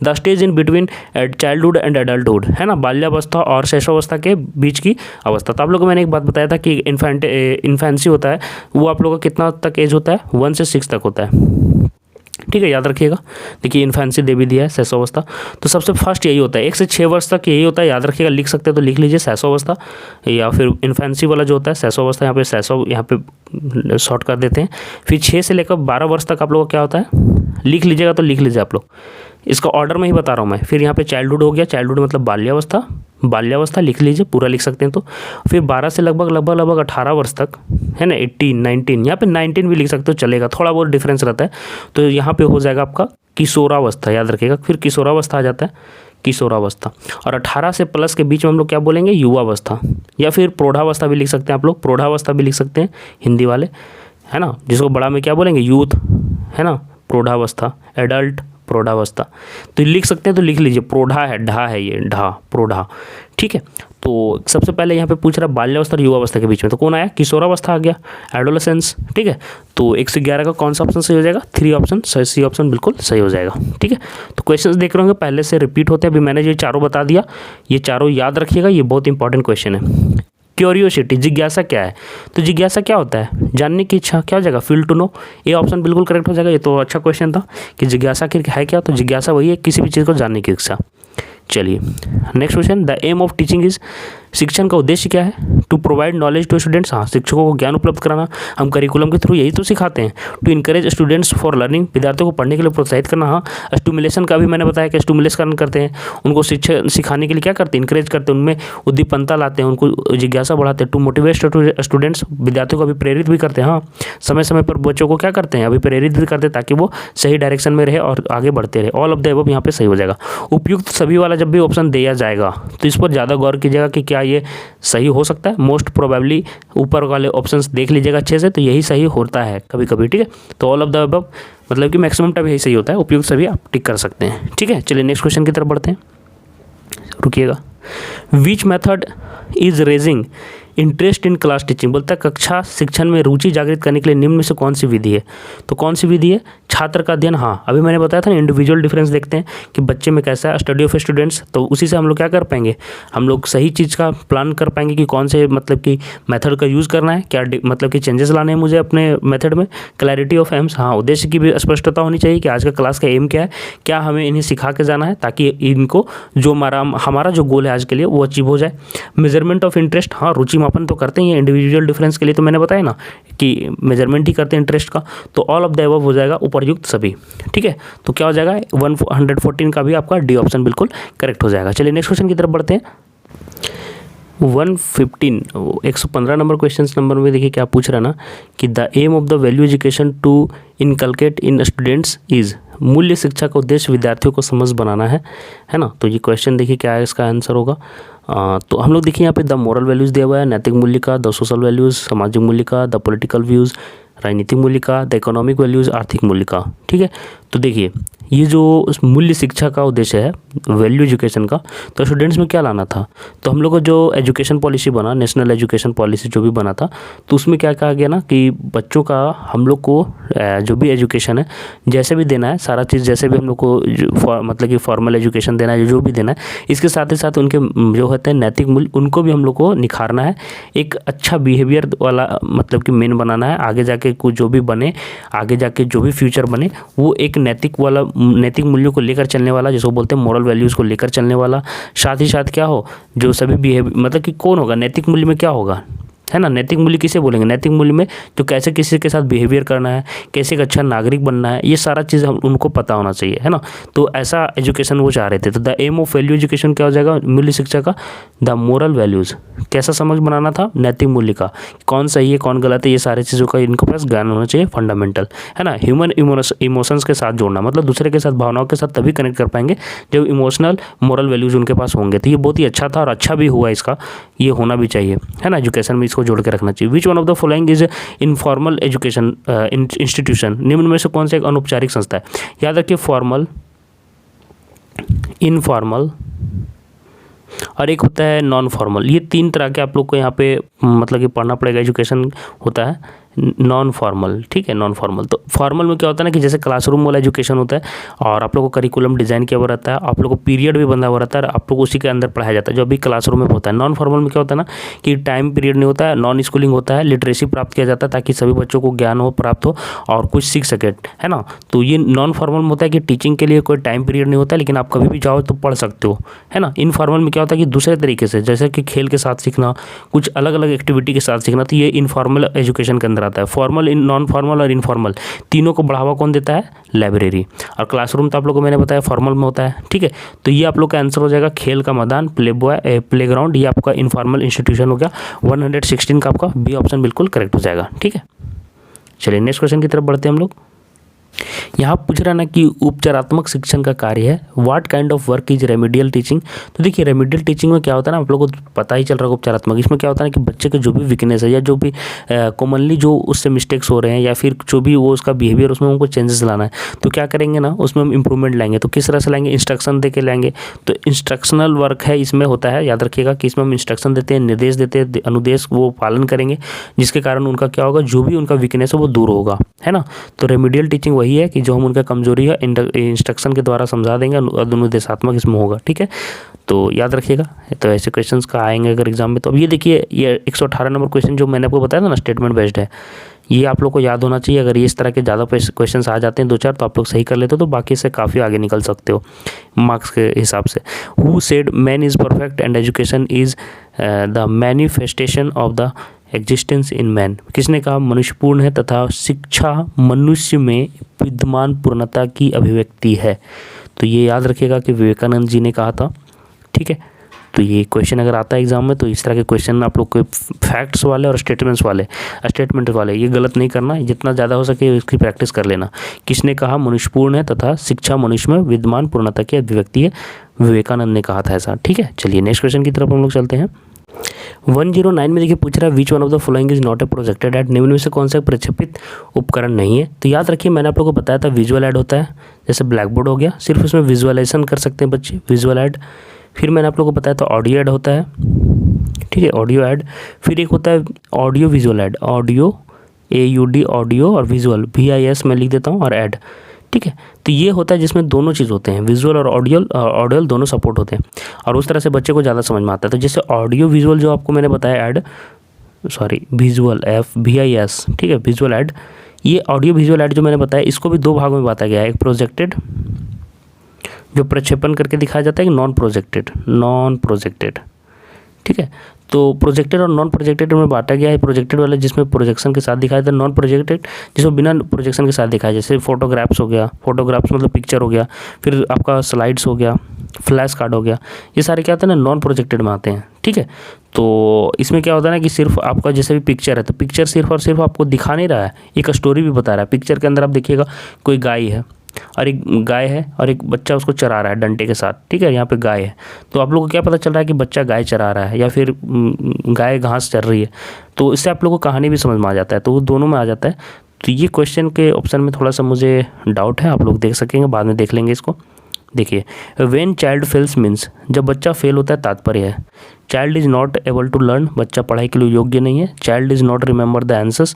[SPEAKER 1] The stage in between childhood and adulthood, है ना, बाल्यावस्था और शैशवावस्था के बीच की अवस्था। तो आप लोगों को मैंने एक बात बताया था कि इन्फेंसी होता है वो आप लोगों का कितना तक एज होता है, 1 से 6 तक होता है। ठीक है, याद रखिएगा। देखिए इन्फेंसी दे भी दिया है, शैशवावस्था। तो सबसे फर्स्ट यही होता है, 1 से 6 वर्ष तक यही होता है, याद रखिएगा। लिख सकते हैं तो लिख लीजिए शैशवावस्था, या फिर इन्फेंसी वाला जो होता है शैशवावस्था, यहाँ पे शैशव यहाँ पे शॉर्ट कर देते हैं। फिर 6 से लेकर 12 वर्ष तक आप लोगों का क्या होता है, लिख लीजिएगा तो लिख लीजिए आप लोग, इसका ऑर्डर में ही बता रहा हूँ मैं। फिर यहाँ पे चाइल्डहुड हो गया, चाइल्डहुड मतलब बाल्यावस्था, बाल्यावस्था लिख लीजिए, पूरा लिख सकते हैं। तो फिर 12 से लगभग 18 वर्ष तक, है ना, 18, 19, यहाँ पे 19 भी लिख सकते हो, चलेगा, थोड़ा बहुत डिफरेंस रहता है। तो यहाँ पे हो जाएगा आपका किशोरावस्था, याद रखिएगा। फिर किशोरावस्था आ जाता है, किशोरावस्था। और 18 से प्लस के बीच में हम लोग क्या बोलेंगे, युवावस्था, या फिर प्रौढ़ावस्था भी लिख सकते हैं आप लोग, प्रौढ़ावस्था भी लिख सकते हैं हिंदी वाले, है ना, जिसको बड़ा में क्या बोलेंगे, यूथ, है ना, प्रौढ़ावस्था, एडल्ट, प्रौढ़ावस्था। तो लिख सकते हैं, तो लिख लीजिए, प्रौढ़ा है, ढा है ये, ढा, प्रौढ़ा, ठीक है। तो सबसे पहले यहाँ पे पूछ रहा है बाल्यावस्था और युवावस्था के बीच में, तो कौन आया, किशोरावस्था आ गया, एडोलेसेंस, ठीक है। तो 1 से 11 का कौन सा ऑप्शन सही हो जाएगा, 3 ऑप्शन, सी ऑप्शन बिल्कुल सही हो जाएगा, ठीक है। तो क्वेश्चंस देख रहे होंगे पहले से रिपीट होते हैं, अभी मैंने ये चारों बता दिया, ये चारों याद रखिएगा, ये बहुत इंपॉर्टेंट क्वेश्चन है। क्यूरियोसिटी, जिज्ञासा क्या है, तो जिज्ञासा क्या होता है, जानने की इच्छा, क्या हो जाएगा, फील टू नो, ये ऑप्शन बिल्कुल करेक्ट हो जाएगा। ये तो अच्छा क्वेश्चन था कि जिज्ञासा की है क्या, तो जिज्ञासा वही है किसी भी चीज़ को जानने की इच्छा। चलिए next question, the aim of teaching is, शिक्षण का उद्देश्य क्या है, to provide knowledge to students, हाँ, शिक्षकों को ज्ञान उपलब्ध कराना, हम करिकुलम के थ्रू यही तो सिखाते हैं। To encourage students for learning, विद्यार्थियों को पढ़ने के लिए प्रोत्साहित करना, हाँ। स्टिमुलेशन का भी मैंने बताया कि स्टिमुलेशन करते हैं, उनको शिक्षा सिखाने के लिए क्या करते हैं, इनकरेज करते हैं, उनमें उद्दीपनता लाते हैं, उनको जिज्ञासा बढ़ाते हैं। टू मोटिवेट स्टूडेंट्स, विद्यार्थियों को अभी प्रेरित भी करते हैं, हाँ, समय समय पर बच्चों को क्या करते हैं, अभी प्रेरित भी करते हैं ताकि वो सही डायरेक्शन में रहे और आगे बढ़ते रहे। ऑल ऑफ द अबव यहाँ पे सही हो जाएगा। उपयुक्त सभी वाला जब भी ऑप्शन दिया जाएगा तो इस पर ज़्यादा गौर कीजिएगा कि क्या ये सही हो सकता है। मोस्ट प्रोबेबली ऊपर वाले ऑप्शंस देख लीजिएगा अच्छे से, तो यही सही होता है कभी कभी, ठीक है। तो ऑल ऑफ द अबव मतलब कि मैक्सिमम टाइम यही सही होता है, उपयुक्त सभी आप टिक कर सकते हैं, ठीक है। चलिए नेक्स्ट क्वेश्चन की तरफ बढ़ते हैं, रुकिएगा। Which method is raising interest in class teaching, बोलता है कक्षा शिक्षण में रुचि जागृत करने के लिए निम्न में से कौन सी विधि है, तो कौन सी विधि है, छात्र का अध्ययन, हाँ, अभी मैंने बताया था ना, इंडिविजुअल डिफरेंस देखते हैं कि बच्चे में कैसा है, स्टडी ऑफ स्टूडेंट्स, तो उसी से हम लोग क्या कर पाएंगे, हम लोग सही चीज़ का प्लान कर पाएंगे कि कौन से मतलब कि मेथड का यूज़ करना है, क्या मतलब कि चेंजेस लाने हैं मुझे अपने मेथड में। क्लैरिटी ऑफ एम्स, हाँ, उद्देश्य की भी स्पष्टता होनी चाहिए कि आज का क्लास का एम क्या है, क्या हमें इन्हें सिखा के जाना है ताकि इनको जो हमारा जो गोल है आज के लिए वो अचीव हो जाए। मेजरमेंट ऑफ इंटरेस्ट, हाँ, रुचि मापन तो करते हैं इंडिविजुअल डिफरेंस के लिए, तो मैंने बताया ना कि मेजरमेंट ही करते हैं इंटरेस्ट का, तो ऑल ऑफ द अबव हो जाएगा, उपर्युक्त सभी, ठीक है। तो क्या हो जाएगा, 114 का भी आपका डी ऑप्शन बिल्कुल करेक्ट हो जाएगा। चलिए नेक्स्ट क्वेश्चन की तरफ बढ़ते हैं। 115 नंबर क्वेश्चन नंबर में देखिए क्या पूछ रहा है ना कि the aim of the value education to inculcate in students is, मूल्य शिक्षा का उद्देश्य विद्यार्थियों को समझ बनाना है ना। तो ये क्वेश्चन देखिए क्या है, इसका आंसर होगा। तो हम लोग देखिए यहाँ पे द मोरल वैल्यूज़ दिया हुआ है, नैतिक मूल्य का, द सोशल वैल्यूज़, सामाजिक मूल्य का, द पॉलिटिकल व्यूज़, राजनीतिक मूल्य का, द इकोनॉमिक वैल्यूज़, आर्थिक मूल्य का, ठीक है। तो देखिए ये जो मूल्य शिक्षा का उद्देश्य है, वैल्यू एजुकेशन का, तो स्टूडेंट्स में क्या लाना था, तो हम लोग को जो एजुकेशन पॉलिसी बना, नेशनल एजुकेशन पॉलिसी जो भी बना था, तो उसमें क्या कहा गया ना कि बच्चों का हम लोग को जो भी एजुकेशन है जैसे भी देना है, सारा चीज़ जैसे भी हम लोग को मतलब कि फॉर्मल एजुकेशन देना है, जो भी देना है, इसके साथ ही साथ उनके जो होते हैं नैतिक मूल्य, उनको भी हम लोग को निखारना है, एक अच्छा बिहेवियर वाला मतलब कि मेन बनाना है, आगे जाके कुछ जो भी बने, आगे जाके जो भी फ्यूचर बने वो एक नैतिक वाला, नैतिक मूल्यों को लेकर चलने वाला, जिसको बोलते हैं मोरल वैल्यूज़ को लेकर चलने वाला। साथ ही साथ क्या हो, जो सभी बिहेवियर मतलब कि कौन होगा नैतिक मूल्य में, क्या होगा, है ना, नैतिक मूल्य किसे बोलेंगे, नैतिक मूल्य में जो कैसे किसी के साथ बिहेवियर करना है, कैसे एक अच्छा नागरिक बनना है, ये सारा चीज़ हम उनको पता होना चाहिए, है ना। तो ऐसा एजुकेशन वो चाह रहे थे। तो the aim of value education क्या हो जाएगा, मूल्य शिक्षा का, द मोरल वैल्यूज़, कैसा समझ बनाना था, नैतिक मूल्य का, कौन सही है कौन गलत है, ये सारी चीज़ों का इनके पास ज्ञान होना चाहिए, फंडामेंटल, है ना। ह्यूमन इमोशंस के साथ जोड़ना, मतलब दूसरे के साथ, भावनाओं के साथ तभी कनेक्ट कर पाएंगे जब इमोशनल मोरल वैल्यूज़ उनके पास होंगे। तो ये बहुत ही अच्छा था और अच्छा भी हुआ, इसका ये होना भी चाहिए, है ना, एजुकेशन में इसको जोड़ के रखना चाहिए। Which one of the following is informal education institution, निम्न में से कौन सा एक अनौपचारिक संस्था है, याद रखिए फॉर्मल, इनफॉर्मल और एक होता है नॉन फॉर्मल। ये 3 तरह के आप लोग को यहाँ पे मतलब कि पढ़ना पड़ेगा, एजुकेशन होता है नॉन फॉर्मल, ठीक है, नॉन फॉर्मल। तो फॉर्मल में क्या होता है ना कि जैसे क्लासरूम वाला एजुकेशन होता है और आप लोग को करिकुलम डिज़ाइन किया हुआ रहता है, आप लोग को पीरियड भी बंधा हुआ रहता है, आप लोग उसी के अंदर पढ़ाया जाता है जो अभी क्लासरूम में होता है। नॉन फॉर्मल में क्या होता है ना कि टाइम पीरियड नहीं होता है, नॉन स्कूलिंग होता है, लिटरेसी प्राप्त किया जाता है ताकि सभी बच्चों को ज्ञान हो, प्राप्त हो और कुछ सीख सके, है ना। तो ये नॉन फॉर्मल में होता है कि टीचिंग के लिए कोई टाइम पीरियड नहीं होता, लेकिन आप कभी भी जाओ तो पढ़ सकते हो, है ना। इनफॉर्मल में क्या होता है कि दूसरे तरीके से, जैसे कि खेल के साथ सीखना, कुछ अलग अलग एक्टिविटी के साथ सीखना, तो ये इनफॉर्मल एजुकेशन के अंदर आता है। फॉर्मल, नॉन फॉर्मल और इनफॉर्मल तीनों को बढ़ावा कौन देता है, लाइब्रेरी। और क्लासरूम तो आप लोगों को मैंने बताया फॉर्मल में होता है, ठीक है। तो ये आप लोग का आंसर हो जाएगा खेल का मैदान, प्लेग्राउंड, ये आपका इनफॉर्मल इंस्टीट्यूशन हो गया। 116 का आपका बी ऑप्शन बिल्कुल करेक्ट हो जाएगा, ठीक है। चलिए नेक्स्ट क्वेश्चन की तरफ बढ़ते हैं हम लोग। यहाँ पूछ रहा ना कि उपचारात्मक शिक्षण का कार्य है, what kind of work is remedial teaching. तो देखिए रेमिडियल टीचिंग में क्या होता है ना, आप लोगों को पता ही चल रहा है उपचारात्मक, इसमें क्या होता है ना कि बच्चे के जो भी वीकनेस है या जो भी कॉमनली जो उससे मिस्टेक्स हो रहे हैं या फिर जो भी वो उसका बिहेवियर उसमें उनको चेंजेस लाना है, तो क्या करेंगे ना उसमें हम इंप्रूवमेंट लाएंगे। तो किस तरह से लाएंगे, इंस्ट्रक्शन दे के लाएंगे। तो इंस्ट्रक्शनल वर्क है इसमें होता है, याद रखिएगा कि इसमें हम इंस्ट्रक्शन देते हैं, निर्देश देते हैं, अनुदेश वो पालन करेंगे, जिसके कारण उनका क्या होगा, जो भी उनका वीकनेस है वो दूर होगा, है ना। तो रेमिडियल टीचिंग वही है कि जो हम उनका कमजोरी है इंस्ट्रक्शन के द्वारा समझा देंगे, अनुदेशात्मक इसमें होगा, ठीक है। तो याद रखिएगा, तो ऐसे क्वेश्चंस का आएंगे अगर एग्जाम में। तो अब ये देखिए, ये 118 नंबर क्वेश्चन जो मैंने आपको बताया था ना, स्टेटमेंट बेस्ड है, ये आप लोग को याद होना चाहिए। अगर ये इस तरह के ज़्यादा क्वेश्चंस आ जाते हैं 2-4 तो आप लोग सही कर लेते हो, तो बाकी से काफ़ी आगे निकल सकते हो मार्क्स के हिसाब से। Who said man is perfect and education is the manifestation of the existence in man. किसने कहा, मनुष्य पूर्ण है तथा शिक्षा मनुष्य में विद्यमान पूर्णता की अभिव्यक्ति है। तो ये याद रखिएगा कि विवेकानंद जी ने कहा था, ठीक है। तो ये क्वेश्चन अगर आता है एग्जाम में तो इस तरह के क्वेश्चन आप लोग को फैक्ट्स वाले और स्टेटमेंट वाले ये गलत नहीं करना, जितना ज़्यादा हो सके इसकी प्रैक्टिस कर लेना। किसने कहा मनुष्य पूर्ण है तथा शिक्षा मनुष्य में विद्यमान पूर्णता की अभिव्यक्ति है, विवेकानंद ने कहा था ऐसा, ठीक है। चलिए नेक्स्ट क्वेश्चन की तरफ हम लोग चलते हैं। 109 में देखिए पूछ रहा है which one of the following is not a projected add, निम्न में से कौन सा प्रक्षेपित उपकरण नहीं है। तो याद रखिए मैंने आप लोगों को बताया था विजुअल ऐड होता है, जैसे ब्लैक बोर्ड हो गया, सिर्फ उसमें विजुअलाइजेशन कर सकते हैं बच्चे, विजुअल ऐड। फिर मैंने आप लोगों को बताया था ऑडियो ऐड होता है, ठीक है, ऑडियो ऐड। फिर एक होता है audio visual add, audio AUD audio और विजुअल VIS मैं लिख देता हूँ और ऐड, ठीक है। तो ये होता है जिसमें दोनों चीज़ होते हैं, विजुअल और ऑडियो दोनों सपोर्ट होते हैं, और उस तरह से बच्चे को ज़्यादा समझ में आता है। तो जैसे ऑडियो विजुअल जो आपको मैंने बताया ऐड, विजुअल VIS, ठीक है, विजुअल ऐड। ये ऑडियो विजुअल ऐड जो मैंने बताया इसको भी 2 भागों में बांटा गया है, एक प्रोजेक्टेड जो प्रक्षेपण करके दिखाया जाता है, एक नॉन प्रोजेक्टेड, ठीक है। तो प्रोजेक्टेड और नॉन प्रोजेक्टेड में बांटा गया है। प्रोजेक्टेड वाला जिसमें प्रोजेक्शन के साथ दिखाया था, नॉन प्रोजेक्टेड जिसमें बिना प्रोजेक्शन के साथ दिखाया, जैसे फोटोग्राफ्स हो गया, फोटोग्राफ्स मतलब पिक्चर हो गया, फिर आपका स्लाइड्स हो गया, फ्लैश कार्ड हो गया, ये सारे क्या होते हैं ना नॉन प्रोजेक्टेड में आते हैं, ठीक है। तो इसमें क्या होता है ना कि सिर्फ आपका जैसे भी पिक्चर है तो पिक्चर सिर्फ और सिर्फ आपको दिखा नहीं रहा है, एक स्टोरी भी बता रहा है। पिक्चर के अंदर आप देखिएगा कोई गाय है और एक बच्चा उसको चरा रहा है डंडे के साथ, ठीक है, यहाँ पे गाय है। तो आप लोगों को क्या पता चल रहा है कि बच्चा गाय चरा रहा है या फिर गाय घास चर रही है, तो इससे आप लोगों को कहानी भी समझ में आ जाता है, तो वो दोनों में आ जाता है। तो ये क्वेश्चन के ऑप्शन में थोड़ा सा मुझे डाउट है, आप लोग देख सकेंगे, बाद में देख लेंगे इसको। देखिए व्हेन चाइल्ड फेल्स मीन्स, जब बच्चा फेल होता है तात्पर्य है child is not able to learn, बच्चा पढ़ाई के लिए योग्य नहीं है। Child is not remember the answers,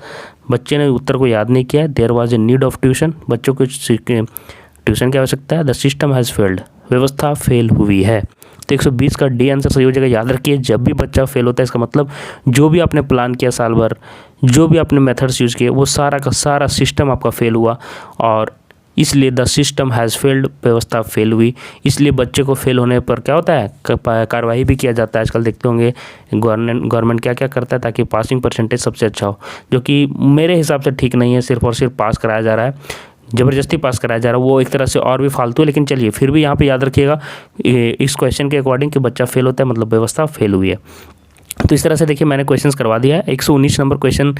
[SPEAKER 1] बच्चे ने उत्तर को याद नहीं किया। There was a need of tuition, बच्चों को ट्यूशन की आवश्यकता है। द सिस्टम हैज़ फेल्ड, व्यवस्था फेल हुई है। तो 120 का डी आंसर सही हो जाएगा। याद रखिए जब भी बच्चा फेल होता है इसका मतलब जो भी आपने प्लान किया साल भर, जो भी आपने मेथड्स यूज़ किए, वो सारा का सारा सिस्टम आपका फेल हुआ, और इसलिए द सिस्टम हैज़ फेल्ड, व्यवस्था फेल हुई। इसलिए बच्चे को फेल होने पर क्या होता है, कार्रवाई भी किया जाता है। आजकल देखते होंगे गवर्नमेंट क्या क्या करता है ताकि पासिंग परसेंटेज सबसे अच्छा हो, जो कि मेरे हिसाब से ठीक नहीं है। सिर्फ और सिर्फ पास कराया जा रहा है, ज़बरदस्ती पास कराया जा रहा है, वो एक तरह से और भी फालतू है। लेकिन चलिए फिर भी यहाँ पे याद रखिएगा इस क्वेश्चन के अकॉर्डिंग कि बच्चा फेल होता है मतलब व्यवस्था फेल हुई है। तो इस तरह से देखिए मैंने क्वेश्चंस करवा दिया है। 119 नंबर क्वेश्चन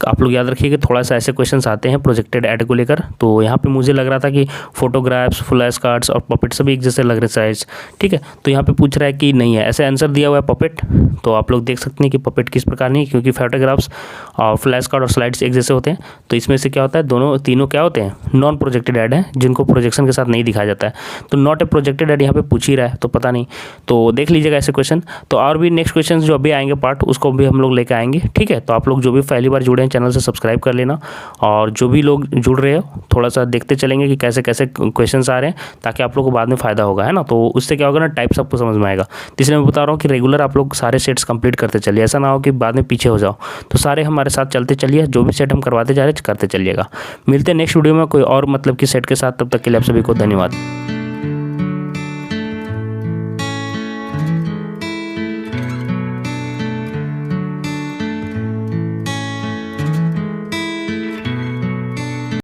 [SPEAKER 1] आप लोग याद रखिए कि थोड़ा सा ऐसे क्वेश्चंस आते हैं प्रोजेक्टेड ऐड को लेकर। तो यहाँ पे मुझे लग रहा था कि फोटोग्राफ्स, फ्लैश कार्ड्स और पपेट सभी एक जैसे लग रहे साइज, ठीक है। तो यहाँ पे पूछ रहा है कि नहीं है, ऐसे आंसर दिया हुआ है पपेट। तो आप लोग देख सकते हैं कि पपेट किस प्रकार नहीं है, क्योंकि फोटोग्राफ्स और फ्लैश कार्ड और स्लाइड्स एक जैसे होते हैं। तो इसमें से क्या होता है, तीनों क्या होते हैं, नॉन प्रोजेक्टेड ऐड है, जिनको प्रोजेक्शन के साथ नहीं दिखाया जाता है। तो नॉट ए प्रोजेक्टेड ऐड यहाँ पे पूछ ही रहा है, तो पता नहीं, तो देख लीजिएगा ऐसे क्वेश्चन। तो और भी नेक्स्ट क्वेश्चन जो अभी आएंगे पार्ट, उसको भी हम लोग लेकर आएंगे, ठीक है। तो आप लोग जो भी पहली बार जुड़े हैं चैनल से सब्सक्राइब कर लेना, और जो भी लोग जुड़ रहे हो थोड़ा सा देखते चलेंगे कि कैसे कैसे क्वेश्चंस आ रहे हैं, ताकि आप लोग को बाद में फ़ायदा होगा, है ना। तो उससे क्या होगा ना, टाइप्स आपको समझ में आएगा। तो इसलिए मैं बता रहा हूँ कि रेगुलर आप लोग सारे सेट्स कंप्लीट करते चलिए, ऐसा ना हो कि बाद में पीछे हो जाओ। तो सारे हमारे साथ चलते चलिए, जो भी सेट हम करवाते जा रहे हैं करते चलिएगा। मिलते हैं नेक्स्ट वीडियो में कोई और मतलब कि सेट के साथ, तब तक के लिए आप सभी को धन्यवाद।